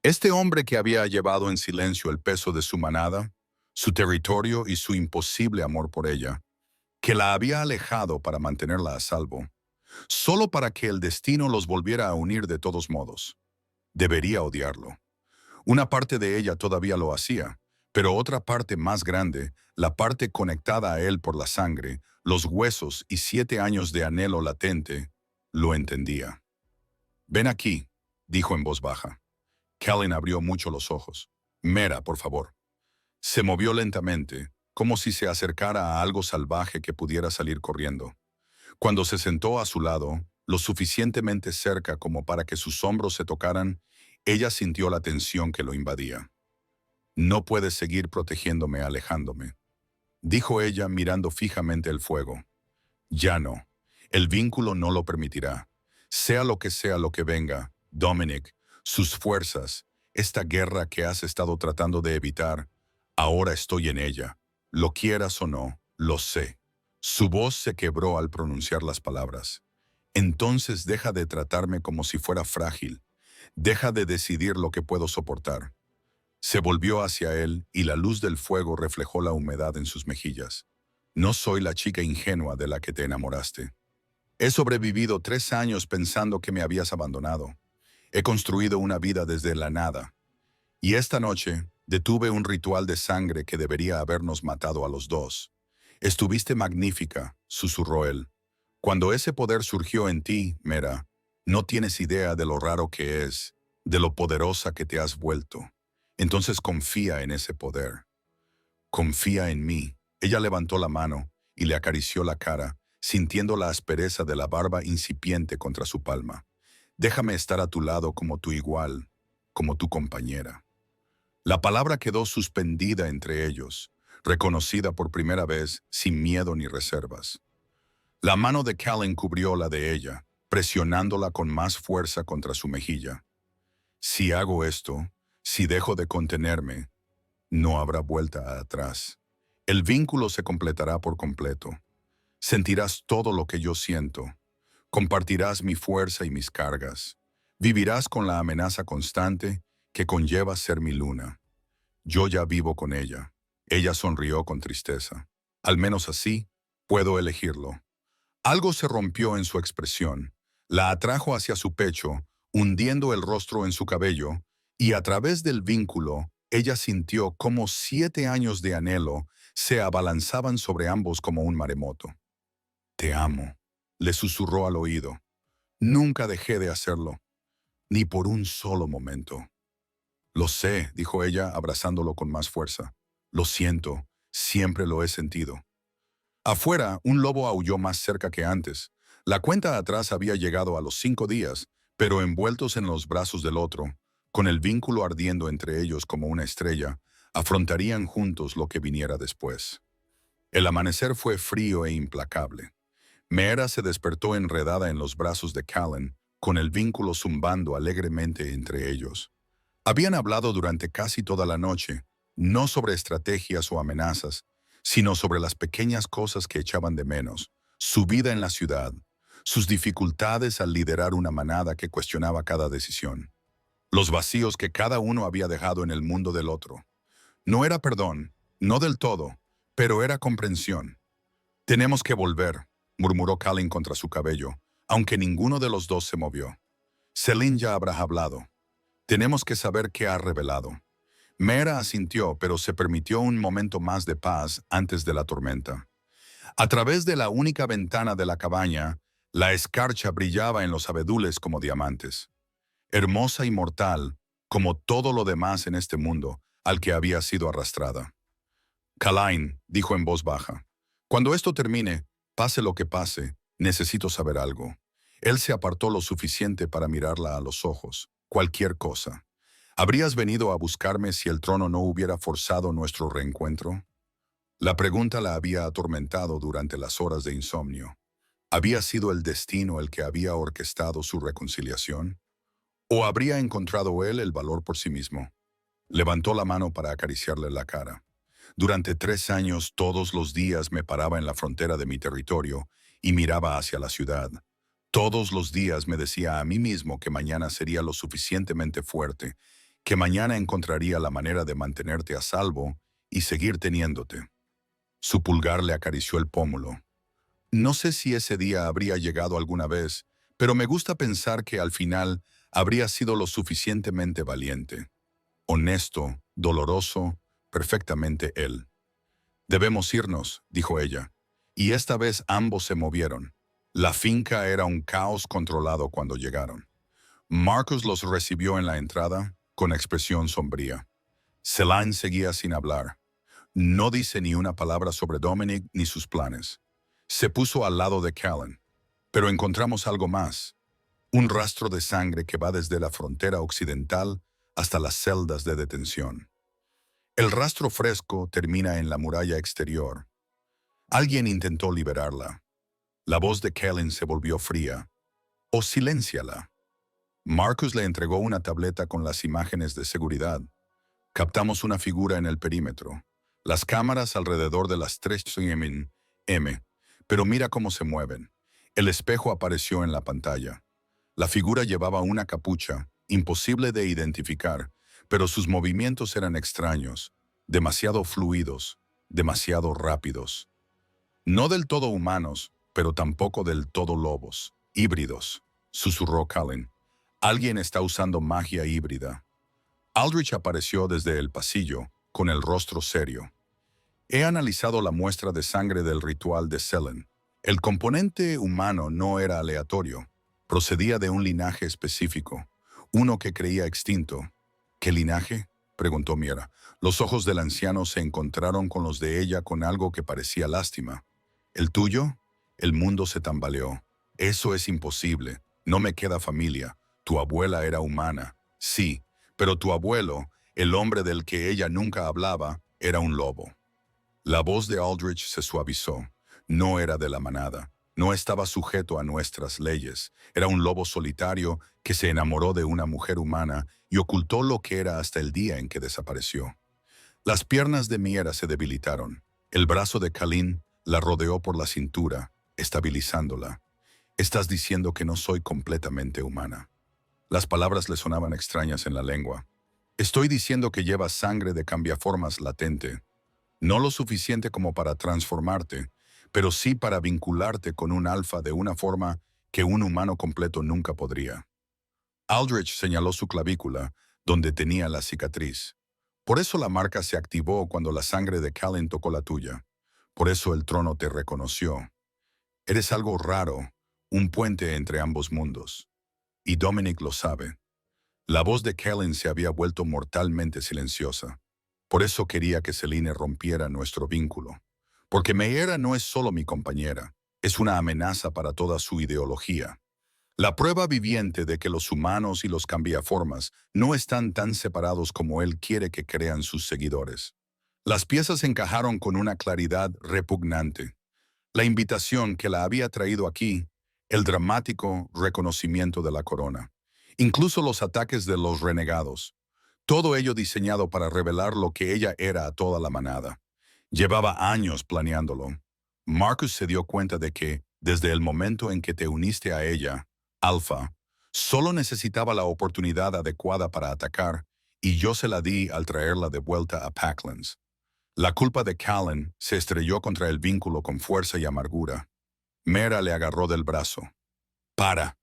Este hombre que había llevado en silencio el peso de su manada, su territorio y su imposible amor por ella, que la había alejado para mantenerla a salvo, solo para que el destino los volviera a unir de todos modos. Debería odiarlo. Una parte de ella todavía lo hacía, pero otra parte más grande, la parte conectada a él por la sangre, los huesos y 7 años de anhelo latente, lo entendía. «Ven aquí», dijo en voz baja. Callan abrió mucho los ojos. «Mera, por favor». Se movió lentamente, como si se acercara a algo salvaje que pudiera salir corriendo. Cuando se sentó a su lado, lo suficientemente cerca como para que sus hombros se tocaran, ella sintió la tensión que lo invadía. «No puedes seguir protegiéndome alejándome», dijo ella mirando fijamente el fuego. «Ya no. El vínculo no lo permitirá. Sea lo que venga, Dominic, sus fuerzas, esta guerra que has estado tratando de evitar, ahora estoy en ella. Lo quieras o no, lo sé». Su voz se quebró al pronunciar las palabras. «Entonces deja de tratarme como si fuera frágil. Deja de decidir lo que puedo soportar». Se volvió hacia él y la luz del fuego reflejó la humedad en sus mejillas. «No soy la chica ingenua de la que te enamoraste. He sobrevivido 3 años pensando que me habías abandonado. He construido una vida desde la nada. Y esta noche detuve un ritual de sangre que debería habernos matado a los dos. Estuviste magnífica», susurró él. «Cuando ese poder surgió en ti, Mera, no tienes idea de lo raro que es, de lo poderosa que te has vuelto. Entonces confía en ese poder. Confía en mí». Ella levantó la mano y le acarició la cara, sintiendo la aspereza de la barba incipiente contra su palma. «Déjame estar a tu lado como tu igual, como tu compañera». La palabra quedó suspendida entre ellos, reconocida por primera vez sin miedo ni reservas. La mano de Callan cubrió la de ella, presionándola con más fuerza contra su mejilla. «Si hago esto, si dejo de contenerme, no habrá vuelta atrás. El vínculo se completará por completo. Sentirás todo lo que yo siento. Compartirás mi fuerza y mis cargas. Vivirás con la amenaza constante que conlleva ser mi luna. Yo ya vivo con ella». Ella sonrió con tristeza. «Al menos así, puedo elegirlo». Algo se rompió en su expresión. La atrajo hacia su pecho, hundiendo el rostro en su cabello, y a través del vínculo, ella sintió cómo 7 años de anhelo se abalanzaban sobre ambos como un maremoto. «Te amo», le susurró al oído. «Nunca dejé de hacerlo, ni por un solo momento». «Lo sé», dijo ella, abrazándolo con más fuerza. «Lo siento, siempre lo he sentido». Afuera, un lobo aulló más cerca que antes. La cuenta atrás había llegado a los 5 días, pero envueltos en los brazos del otro, con el vínculo ardiendo entre ellos como una estrella, afrontarían juntos lo que viniera después. El amanecer fue frío e implacable. Mera se despertó enredada en los brazos de Callan, con el vínculo zumbando alegremente entre ellos. Habían hablado durante casi toda la noche, no sobre estrategias o amenazas, sino sobre las pequeñas cosas que echaban de menos, su vida en la ciudad, sus dificultades al liderar una manada que cuestionaba cada decisión, los vacíos que cada uno había dejado en el mundo del otro. No era perdón, no del todo, pero era comprensión. «Tenemos que volver», murmuró Callan contra su cabello, aunque ninguno de los dos se movió. «Celine ya habrá hablado. Tenemos que saber qué ha revelado». Mera asintió, pero se permitió un momento más de paz antes de la tormenta. A través de la única ventana de la cabaña, la escarcha brillaba en los abedules como diamantes. Hermosa y mortal, como todo lo demás en este mundo al que había sido arrastrada. «Callan», dijo en voz baja, «cuando esto termine, pase lo que pase, Necesito saber algo. Él se apartó lo suficiente para mirarla a los ojos. Cualquier cosa. ¿Habrías venido a buscarme si el trono no hubiera forzado nuestro reencuentro? La pregunta la había atormentado durante las horas de insomnio. ¿Había sido el destino el que había orquestado su reconciliación? ¿O habría encontrado él el valor por sí mismo? Levantó la mano para acariciarle la cara. Durante 3 años, todos los días me paraba en la frontera de mi territorio y miraba hacia la ciudad. Todos los días me decía a mí mismo que mañana sería lo suficientemente fuerte, que mañana encontraría la manera de mantenerte a salvo y seguir teniéndote. Su pulgar le acarició el pómulo. No sé si ese día habría llegado alguna vez, pero me gusta pensar que al final habría sido lo suficientemente valiente, honesto, doloroso, perfectamente él. Debemos irnos, dijo ella, y esta vez ambos se movieron. La finca era un caos controlado cuando llegaron. Marcus los recibió en la entrada con expresión sombría. Celine seguía sin hablar. No dice ni una palabra sobre Dominic ni sus planes. Se puso al lado de Callan. Pero encontramos algo más. Un rastro de sangre que va desde la frontera occidental hasta las celdas de detención. El rastro fresco termina en la muralla exterior. Alguien intentó liberarla. La voz de Callan se volvió fría. «O silénciala». Marcus le entregó una tableta con las imágenes de seguridad. Captamos una figura en el perímetro. Las cámaras alrededor de las 3 m. Pero mira cómo se mueven. El espejo apareció en la pantalla. La figura llevaba una capucha, imposible de identificar, pero sus movimientos eran extraños, demasiado fluidos, demasiado rápidos. No del todo humanos, pero tampoco del todo lobos. Híbridos, susurró Callan. Alguien está usando magia híbrida. Aldrich apareció desde el pasillo, con el rostro serio. He analizado la muestra de sangre del ritual de Selen. El componente humano no era aleatorio. Procedía de un linaje específico, uno que creía extinto. ¿Qué linaje?, preguntó Miera. Los ojos del anciano se encontraron con los de ella con algo que parecía lástima. ¿El tuyo? El mundo se tambaleó. Eso es imposible. No me queda familia. Tu abuela era humana. Sí, pero tu abuelo, el hombre del que ella nunca hablaba, era un lobo. La voz de Aldrich se suavizó. No era de la manada. No estaba sujeto a nuestras leyes. Era un lobo solitario que se enamoró de una mujer humana y ocultó lo que era hasta el día en que desapareció. Las piernas de Miera se debilitaron. El brazo de Callan la rodeó por la cintura, estabilizándola. Estás diciendo que no soy completamente humana. Las palabras le sonaban extrañas en la lengua. Estoy diciendo que llevas sangre de cambiaformas latente. No lo suficiente como para transformarte, pero sí para vincularte con un alfa de una forma que un humano completo nunca podría. Aldrich señaló su clavícula, donde tenía la cicatriz. Por eso la marca se activó cuando la sangre de Callan tocó la tuya. Por eso el trono te reconoció. Eres algo raro, un puente entre ambos mundos. Y Dominic lo sabe. La voz de Callan se había vuelto mortalmente silenciosa. Por eso quería que Celine rompiera nuestro vínculo. Porque Meera no es solo mi compañera, es una amenaza para toda su ideología. La prueba viviente de que los humanos y los cambiaformas no están tan separados como él quiere que crean sus seguidores. Las piezas encajaron con una claridad repugnante. La invitación que la había traído aquí, el dramático reconocimiento de la corona, incluso los ataques de los renegados, todo ello diseñado para revelar lo que ella era a toda la manada. Llevaba años planeándolo. Marcus se dio cuenta de que, desde el momento en que te uniste a ella, Alpha, solo necesitaba la oportunidad adecuada para atacar, y yo se la di al traerla de vuelta a Packlands. La culpa de Callan se estrelló contra el vínculo con fuerza y amargura. Mera le agarró del brazo. «Para.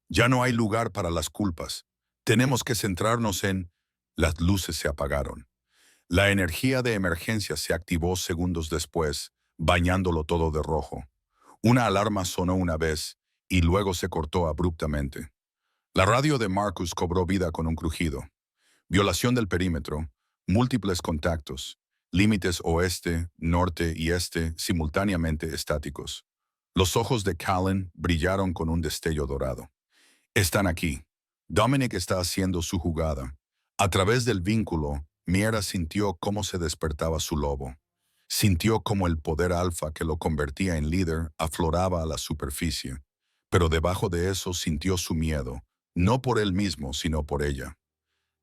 Ya no hay lugar para las culpas. Tenemos que centrarnos en...» Las luces se apagaron. La energía de emergencia se activó segundos después, bañándolo todo de rojo. Una alarma sonó una vez y luego se cortó abruptamente. La radio de Marcus cobró vida con un crujido. Violación del perímetro, múltiples contactos, límites oeste, norte y este simultáneamente estáticos. Los ojos de Callan brillaron con un destello dorado. Están aquí. Dominic está haciendo su jugada. A través del vínculo, Miera sintió cómo se despertaba su lobo. Sintió cómo el poder alfa que lo convertía en líder afloraba a la superficie. Pero debajo de eso sintió su miedo, no por él mismo, sino por ella.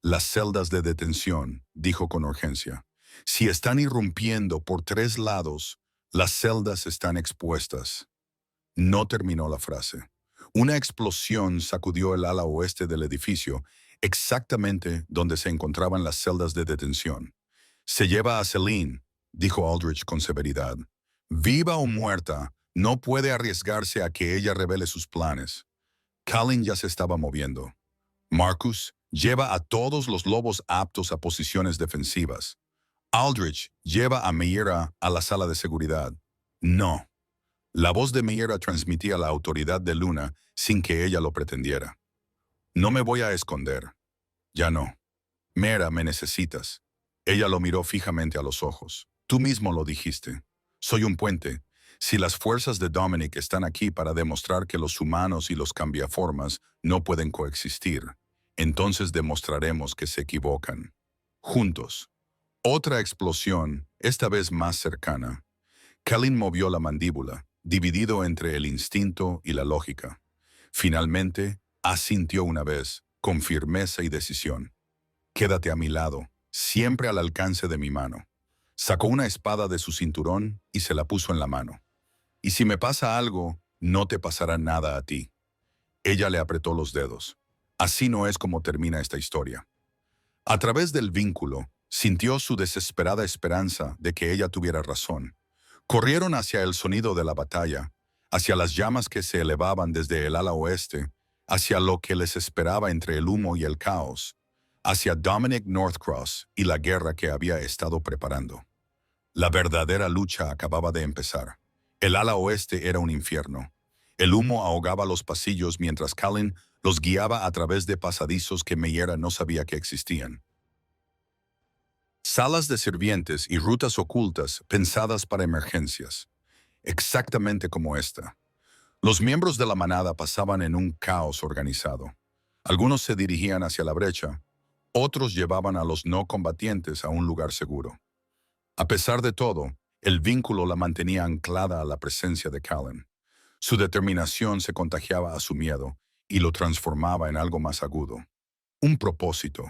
Las celdas de detención, dijo con urgencia. Si están irrumpiendo por 3 lados, las celdas están expuestas. No terminó la frase. Una explosión sacudió el ala oeste del edificio, exactamente donde se encontraban las celdas de detención. Se lleva a Celine, dijo Aldrich con severidad. Viva o muerta, no puede arriesgarse a que ella revele sus planes. Callan ya se estaba moviendo. Marcus, lleva a todos los lobos aptos a posiciones defensivas. Aldrich, lleva a Meira a la sala de seguridad. No. La voz de Meira transmitía la autoridad de Luna sin que ella lo pretendiera. No me voy a esconder. Ya no. Meira, me necesitas. Ella lo miró fijamente a los ojos. Tú mismo lo dijiste. Soy un puente. Si las fuerzas de Dominic están aquí para demostrar que los humanos y los cambiaformas no pueden coexistir, entonces demostraremos que se equivocan. Juntos. Otra explosión, esta vez más cercana. Callan movió la mandíbula, dividido entre el instinto y la lógica. Finalmente, asintió una vez, con firmeza y decisión. Quédate a mi lado, siempre al alcance de mi mano. Sacó una espada de su cinturón y se la puso en la mano. Y si me pasa algo, no te pasará nada a ti. Ella le apretó los dedos. Así no es como termina esta historia. A través del vínculo, sintió su desesperada esperanza de que ella tuviera razón. Corrieron hacia el sonido de la batalla, hacia las llamas que se elevaban desde el ala oeste, hacia lo que les esperaba entre el humo y el caos, hacia Dominic Northcross y la guerra que había estado preparando. La verdadera lucha acababa de empezar. El ala oeste era un infierno. El humo ahogaba los pasillos mientras Callan los guiaba a través de pasadizos que Meira no sabía que existían. Salas de sirvientes y rutas ocultas pensadas para emergencias. Exactamente como esta. Los miembros de la manada pasaban en un caos organizado. Algunos se dirigían hacia la brecha, otros llevaban a los no combatientes a un lugar seguro. A pesar de todo, el vínculo la mantenía anclada a la presencia de Callan. Su determinación se contagiaba a su miedo y lo transformaba en algo más agudo. Un propósito.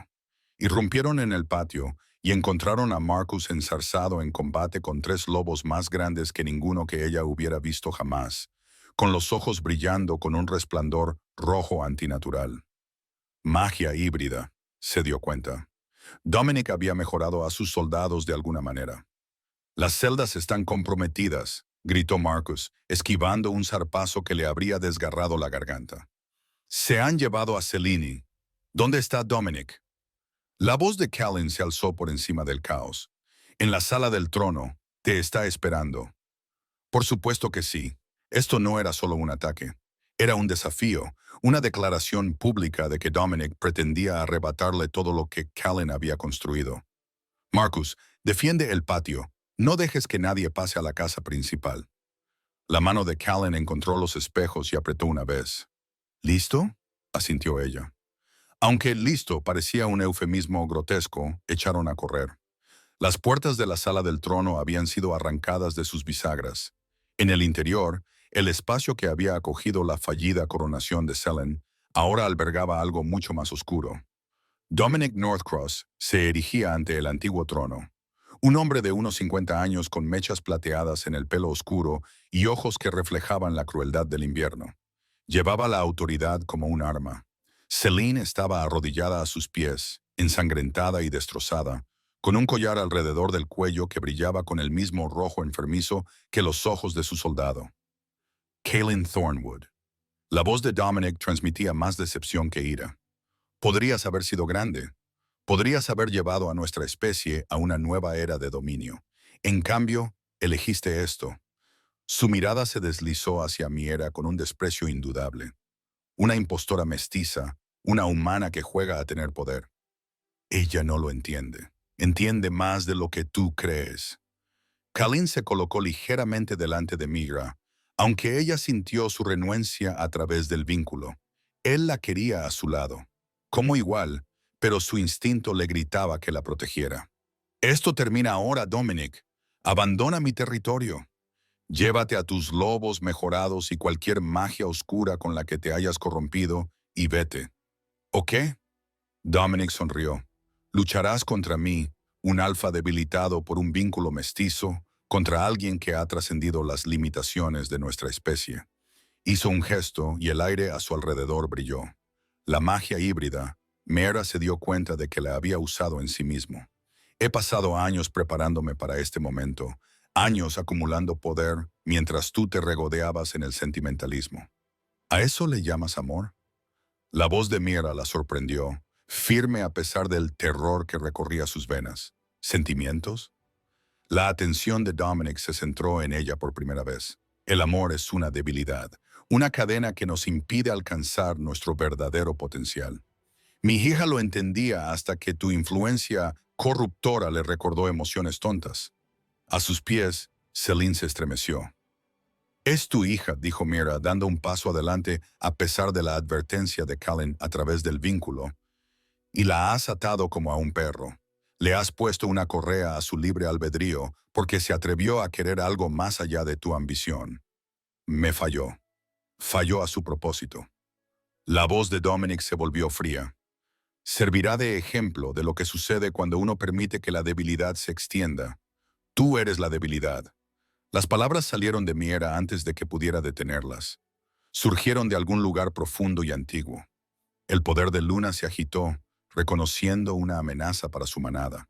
Irrumpieron en el patio y encontraron a Marcus enzarzado en combate con 3 lobos más grandes que ninguno que ella hubiera visto jamás, con los ojos brillando con un resplandor rojo antinatural. Magia híbrida, se dio cuenta. Dominic había mejorado a sus soldados de alguna manera. Las celdas están comprometidas, gritó Marcus, esquivando un zarpazo que le habría desgarrado la garganta. Se han llevado a Celine. ¿Dónde está Dominic? La voz de Callan se alzó por encima del caos. En la sala del trono, te está esperando. Por supuesto que sí. Esto no era solo un ataque. Era un desafío, una declaración pública de que Dominic pretendía arrebatarle todo lo que Callan había construido. Marcus, defiende el patio. No dejes que nadie pase a la casa principal. La mano de Callan encontró los espejos y apretó una vez. ¿Listo? Asintió ella. Aunque listo parecía un eufemismo grotesco, echaron a correr. Las puertas de la sala del trono habían sido arrancadas de sus bisagras. En el interior, el espacio que había acogido la fallida coronación de Selene ahora albergaba algo mucho más oscuro. Dominic Northcross se erigía ante el antiguo trono. Un hombre de unos 50 años con mechas plateadas en el pelo oscuro y ojos que reflejaban la crueldad del invierno. Llevaba la autoridad como un arma. Celine estaba arrodillada a sus pies, ensangrentada y destrozada, con un collar alrededor del cuello que brillaba con el mismo rojo enfermizo que los ojos de su soldado. Callan Thornwood. La voz de Dominic transmitía más decepción que ira. Podrías haber sido grande. Podrías haber llevado a nuestra especie a una nueva era de dominio. En cambio, elegiste esto. Su mirada se deslizó hacia Miera con un desprecio indudable. Una impostora mestiza, una humana que juega a tener poder. Ella no lo entiende. Entiende más de lo que tú crees. Callan se colocó ligeramente delante de Migra, Aunque ella sintió su renuencia a través del vínculo, él la quería a su lado, como igual, pero su instinto le gritaba que la protegiera. Esto termina ahora, Dominic. Abandona mi territorio. Llévate a tus lobos mejorados y cualquier magia oscura con la que te hayas corrompido y vete. ¿O qué? Dominic sonrió. Lucharás contra mí, un alfa debilitado por un vínculo mestizo, contra alguien que ha trascendido las limitaciones de nuestra especie. Hizo un gesto y el aire a su alrededor brilló. La magia híbrida, Mera se dio cuenta de que la había usado en sí mismo. He pasado años preparándome para este momento, años acumulando poder mientras tú te regodeabas en el sentimentalismo. ¿A eso le llamas amor? La voz de Mera la sorprendió, firme a pesar del terror que recorría sus venas. ¿Sentimientos? La atención de Dominic se centró en ella por primera vez. El amor es una debilidad, una cadena que nos impide alcanzar nuestro verdadero potencial. Mi hija lo entendía hasta que tu influencia corruptora le recordó emociones tontas. A sus pies, Celine se estremeció. Es tu hija, dijo Mira, dando un paso adelante a pesar de la advertencia de Callan a través del vínculo, y la has atado como a un perro. Le has puesto una correa a su libre albedrío porque se atrevió a querer algo más allá de tu ambición. Me falló. Falló a su propósito. La voz de Dominic se volvió fría. Servirá de ejemplo de lo que sucede cuando uno permite que la debilidad se extienda. Tú eres la debilidad. Las palabras salieron de Miera antes de que pudiera detenerlas. Surgieron de algún lugar profundo y antiguo. El poder de Luna se agitó, reconociendo una amenaza para su manada.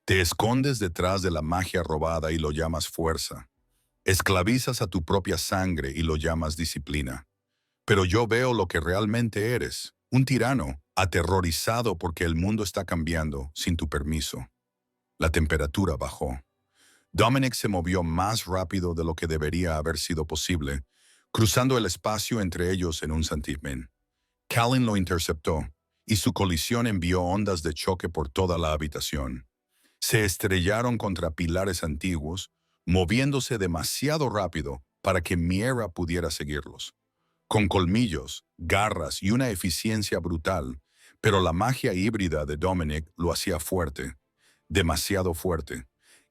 Te escondes detrás de la magia robada y lo llamas fuerza. Esclavizas a tu propia sangre y lo llamas disciplina. Pero yo veo lo que realmente eres, un tirano, aterrorizado porque el mundo está cambiando sin tu permiso. La temperatura bajó. Dominic se movió más rápido de lo que debería haber sido posible, cruzando el espacio entre ellos en un santiamén. Callan lo interceptó, y su colisión envió ondas de choque por toda la habitación. Se estrellaron contra pilares antiguos, moviéndose demasiado rápido para que Miera pudiera seguirlos. Con colmillos, garras y una eficiencia brutal, pero la magia híbrida de Dominic lo hacía fuerte, demasiado fuerte.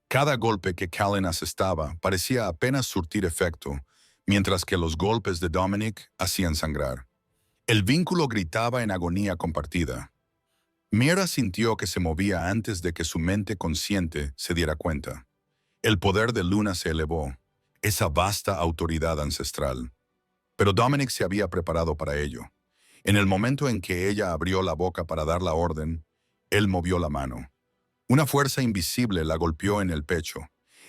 Cada golpe que Callan asestaba parecía apenas surtir efecto, mientras que los golpes de Dominic hacían sangrar. El vínculo gritaba en agonía compartida. Miera sintió que se movía antes de que su mente consciente se diera cuenta. El poder de Luna se elevó, esa vasta autoridad ancestral. Pero Dominic se había preparado para ello. En el momento en que ella abrió la boca para dar la orden, él movió la mano. Una fuerza invisible la golpeó en el pecho.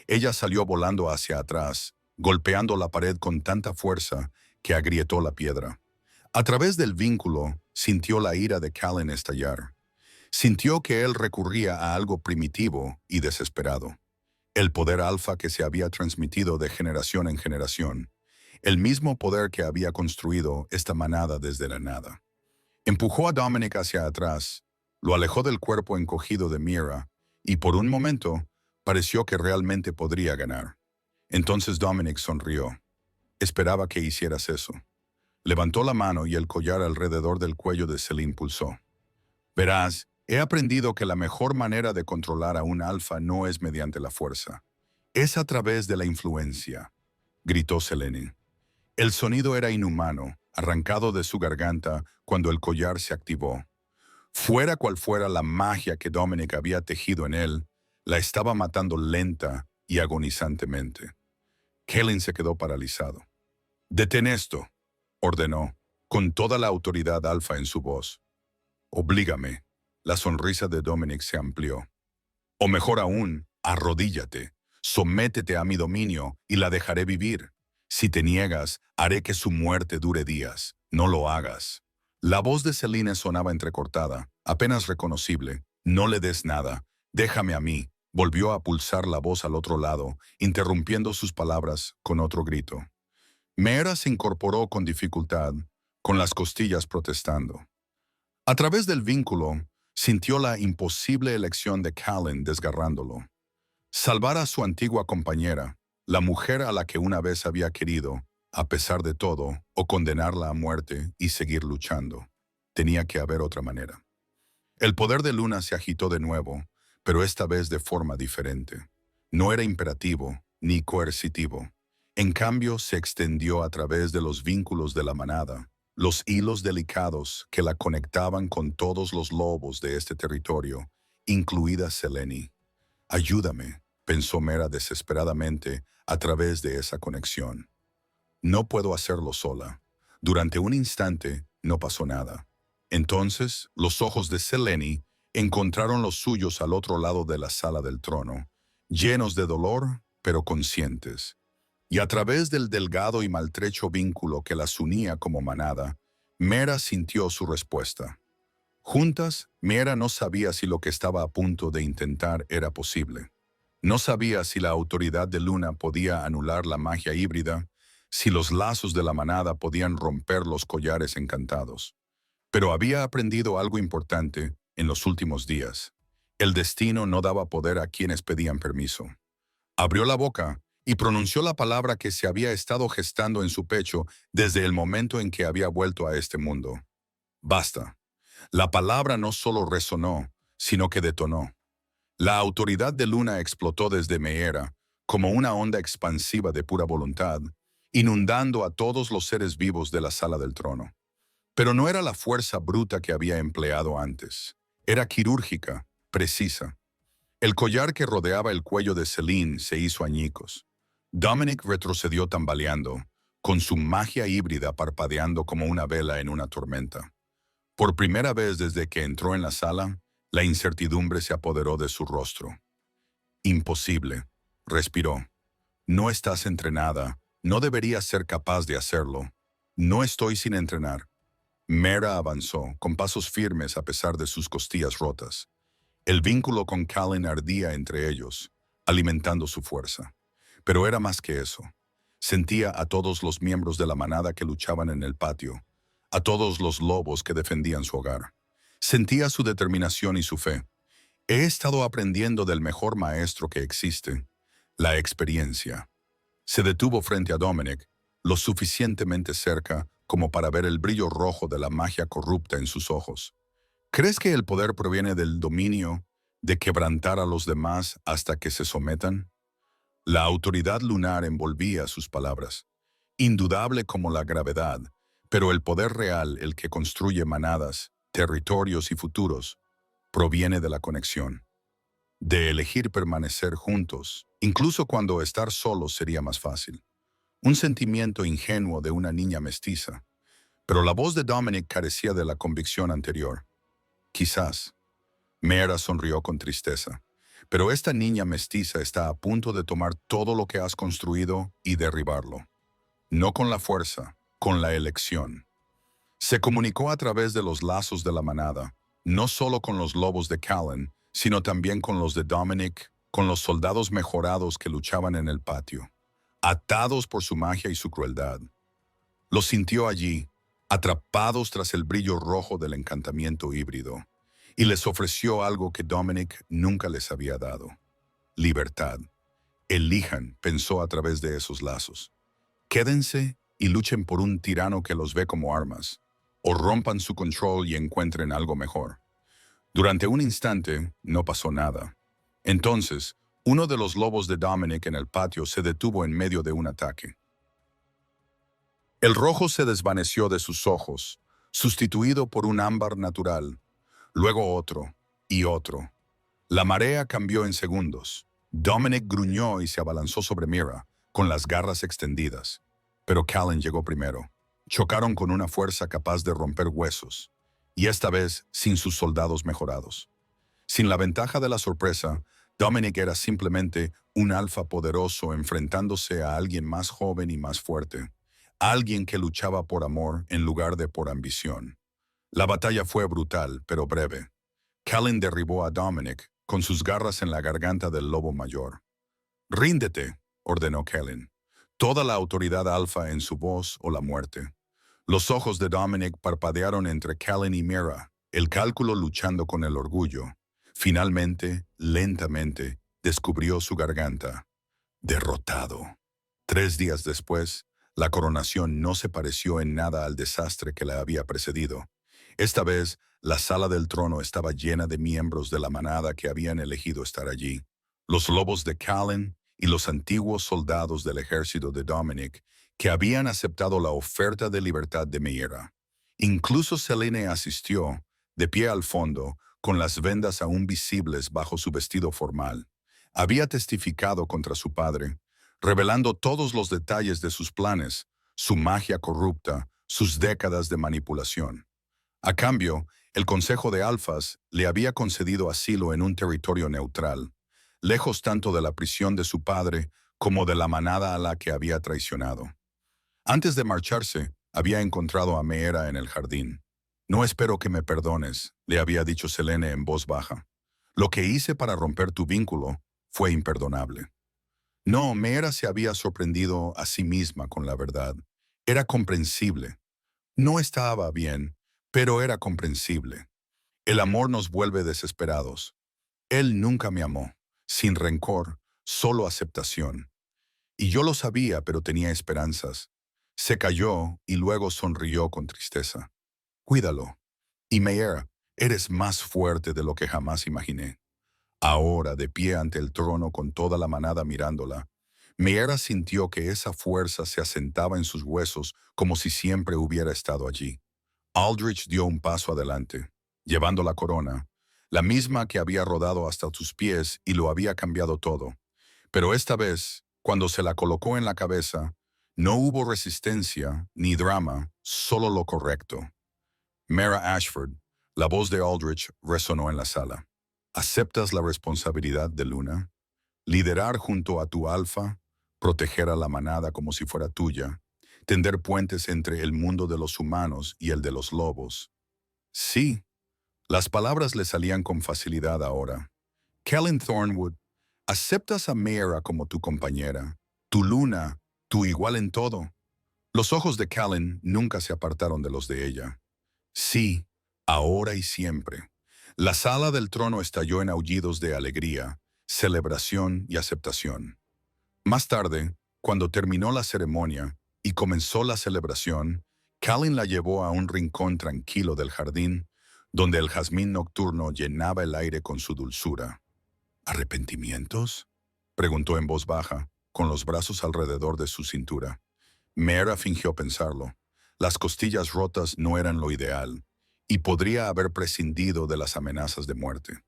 Ella salió volando hacia atrás, golpeando la pared con tanta fuerza que agrietó la piedra. A través del vínculo, sintió la ira de Callan estallar. Sintió que él recurría a algo primitivo y desesperado. El poder alfa que se había transmitido de generación en generación. El mismo poder que había construido esta manada desde la nada. Empujó a Dominic hacia atrás, lo alejó del cuerpo encogido de Miera, y por un momento pareció que realmente podría ganar. Entonces Dominic sonrió. Esperaba que hicieras eso. Levantó la mano y el collar alrededor del cuello de Celine pulsó. Verás, he aprendido que la mejor manera de controlar a un alfa no es mediante la fuerza. Es a través de la influencia, gritó Selene. El sonido era inhumano, arrancado de su garganta cuando el collar se activó. Fuera cual fuera la magia que Dominic había tejido en él, la estaba matando lenta y agonizantemente. Callan se quedó paralizado. «Detén esto», ordenó, con toda la autoridad alfa en su voz. «Oblígame». La sonrisa de Dominic se amplió. «O mejor aún, arrodíllate, sométete a mi dominio y la dejaré vivir. Si te niegas, haré que su muerte dure días. No lo hagas». La voz de Celine sonaba entrecortada, apenas reconocible. «No le des nada. Déjame a mí». Volvió a pulsar la voz al otro lado, interrumpiendo sus palabras con otro grito. Mera se incorporó con dificultad, con las costillas protestando. A través del vínculo, sintió la imposible elección de Callan desgarrándolo. Salvar a su antigua compañera, la mujer a la que una vez había querido, a pesar de todo, o condenarla a muerte y seguir luchando. Tenía que haber otra manera. El poder de Luna se agitó de nuevo, pero esta vez de forma diferente. No era imperativo ni coercitivo. En cambio, se extendió a través de los vínculos de la manada, los hilos delicados que la conectaban con todos los lobos de este territorio, incluida Selene. Ayúdame, pensó Mera desesperadamente a través de esa conexión. No puedo hacerlo sola. Durante un instante no pasó nada. Entonces, los ojos de Selene encontraron los suyos al otro lado de la sala del trono, llenos de dolor, pero conscientes. Y a través del delgado y maltrecho vínculo que las unía como manada, Mera sintió su respuesta. Juntas, Mera no sabía si lo que estaba a punto de intentar era posible. No sabía si la autoridad de Luna podía anular la magia híbrida, si los lazos de la manada podían romper los collares encantados. Pero había aprendido algo importante en los últimos días. El destino no daba poder a quienes pedían permiso. Abrió la boca y pronunció la palabra que se había estado gestando en su pecho desde el momento en que había vuelto a este mundo. Basta. La palabra no solo resonó, sino que detonó. La autoridad de Luna explotó desde Meera, como una onda expansiva de pura voluntad, inundando a todos los seres vivos de la sala del trono. Pero no era la fuerza bruta que había empleado antes. Era quirúrgica, precisa. El collar que rodeaba el cuello de Selene se hizo añicos. Dominic retrocedió tambaleando, con su magia híbrida parpadeando como una vela en una tormenta. Por primera vez desde que entró en la sala, la incertidumbre se apoderó de su rostro. Imposible, respiró. No estás entrenada, no deberías ser capaz de hacerlo. No estoy sin entrenar. Mera avanzó, con pasos firmes a pesar de sus costillas rotas. El vínculo con Callan ardía entre ellos, alimentando su fuerza. Pero era más que eso. Sentía a todos los miembros de la manada que luchaban en el patio, a todos los lobos que defendían su hogar. Sentía su determinación y su fe. He estado aprendiendo del mejor maestro que existe, la experiencia. Se detuvo frente a Dominic, lo suficientemente cerca como para ver el brillo rojo de la magia corrupta en sus ojos. ¿Crees que el poder proviene del dominio, de quebrantar a los demás hasta que se sometan? La autoridad lunar envolvía sus palabras, indudable como la gravedad, pero el poder real, el que construye manadas, territorios y futuros, proviene de la conexión, de elegir permanecer juntos, incluso cuando estar solos sería más fácil. Un sentimiento ingenuo de una niña mestiza, pero la voz de Dominic carecía de la convicción anterior. Quizás. Mera sonrió con tristeza. Pero esta niña mestiza está a punto de tomar todo lo que has construido y derribarlo. No con la fuerza, con la elección. Se comunicó a través de los lazos de la manada, no solo con los lobos de Callan, sino también con los de Dominic, con los soldados mejorados que luchaban en el patio, atados por su magia y su crueldad. Los sintió allí, atrapados tras el brillo rojo del encantamiento híbrido, y les ofreció algo que Dominic nunca les había dado: libertad. Elijan, pensó a través de esos lazos. Quédense y luchen por un tirano que los ve como armas, o rompan su control y encuentren algo mejor. Durante un instante no pasó nada. Entonces, uno de los lobos de Dominic en el patio se detuvo en medio de un ataque. El rojo se desvaneció de sus ojos, sustituido por un ámbar natural, luego otro y otro. La marea cambió en segundos. Dominic gruñó y se abalanzó sobre Mera, con las garras extendidas. Pero Callan llegó primero. Chocaron con una fuerza capaz de romper huesos, y esta vez sin sus soldados mejorados. Sin la ventaja de la sorpresa, Dominic era simplemente un alfa poderoso enfrentándose a alguien más joven y más fuerte, alguien que luchaba por amor en lugar de por ambición. La batalla fue brutal, pero breve. Callan derribó a Dominic con sus garras en la garganta del lobo mayor. «Ríndete», ordenó Callan. Toda la autoridad alfa en su voz o la muerte. Los ojos de Dominic parpadearon entre Callan y Mera, el cálculo luchando con el orgullo. Finalmente, lentamente, descubrió su garganta. Derrotado. 3 días después, La coronación no se pareció en nada al desastre que la había precedido. Esta vez, la sala del trono estaba llena de miembros de la manada que habían elegido estar allí. Los lobos de Callan y los antiguos soldados del ejército de Dominic que habían aceptado la oferta de libertad de Meera. Incluso Selene asistió, de pie al fondo, con las vendas aún visibles bajo su vestido formal. Había testificado contra su padre, revelando todos los detalles de sus planes, su magia corrupta, sus décadas de manipulación. A cambio, el Consejo de Alfas le había concedido asilo en un territorio neutral, lejos tanto de la prisión de su padre como de la manada a la que había traicionado. Antes de marcharse, había encontrado a Meera en el jardín. «No espero que me perdones», le había dicho Selene en voz baja. «Lo que hice para romper tu vínculo fue imperdonable». No, Meera se había sorprendido a sí misma con la verdad. Era comprensible. No estaba bien, pero era comprensible. El amor nos vuelve desesperados. Él nunca me amó, sin rencor, solo aceptación. Y yo lo sabía, pero tenía esperanzas. Se calló y luego sonrió con tristeza. «Cuídalo. Y Meera, eres más fuerte de lo que jamás imaginé». Ahora, de pie ante el trono con toda la manada mirándola, Meera sintió que esa fuerza se asentaba en sus huesos como si siempre hubiera estado allí. Aldrich dio un paso adelante, llevando la corona, la misma que había rodado hasta sus pies y lo había cambiado todo. Pero esta vez, cuando se la colocó en la cabeza, no hubo resistencia ni drama, solo lo correcto. Mara Ashford, la voz de Aldrich resonó en la sala. ¿Aceptas la responsabilidad de Luna? Liderar junto a tu alfa, proteger a la manada como si fuera tuya, tender puentes entre el mundo de los humanos y el de los lobos. Sí, las palabras le salían con facilidad ahora. Callan Thornwood, ¿aceptas a Meera como tu compañera, tu Luna, tu igual en todo? Los ojos de Callan nunca se apartaron de los de ella. Sí, ahora y siempre. La sala del trono estalló en aullidos de alegría, celebración y aceptación. Más tarde, cuando terminó la ceremonia y comenzó la celebración, Callan la llevó a un rincón tranquilo del jardín, donde el jazmín nocturno llenaba el aire con su dulzura. ¿Arrepentimientos?, preguntó en voz baja, con los brazos alrededor de su cintura. Meera fingió pensarlo. Las costillas rotas no eran lo ideal, y podría haber prescindido de las amenazas de muerte.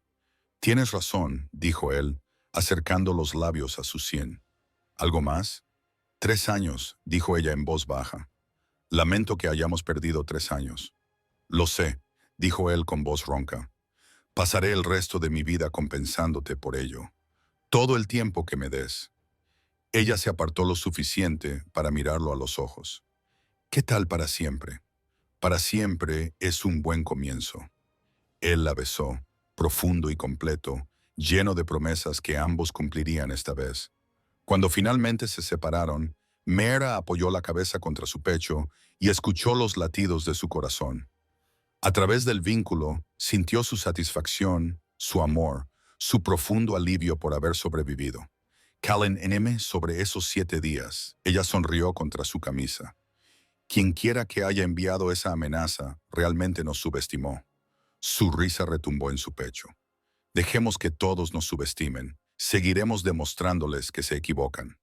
«Tienes razón», dijo él, acercando los labios a su sien. «¿Algo más?» «3 años», dijo ella en voz baja. «Lamento que hayamos perdido 3 años». «Lo sé», dijo él con voz ronca. «Pasaré el resto de mi vida compensándote por ello. Todo el tiempo que me des». Ella se apartó lo suficiente para mirarlo a los ojos. «¿Qué tal para siempre?» «Para siempre es un buen comienzo». Él la besó, profundo y completo, lleno de promesas que ambos cumplirían esta vez. Cuando finalmente se separaron, Meera apoyó la cabeza contra su pecho y escuchó los latidos de su corazón. A través del vínculo, sintió su satisfacción, su amor, su profundo alivio por haber sobrevivido. Callan N.M. sobre esos 7 días, ella sonrió contra su camisa. Quienquiera que haya enviado esa amenaza realmente nos subestimó. Su risa retumbó en su pecho. Dejemos que todos nos subestimen. Seguiremos demostrándoles que se equivocan.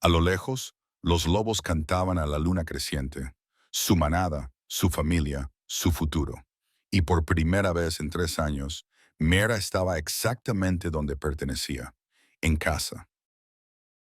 A lo lejos, los lobos cantaban a la luna creciente. Su manada, su familia, su futuro. Y por primera vez en 3 años, Meera estaba exactamente donde pertenecía, en casa.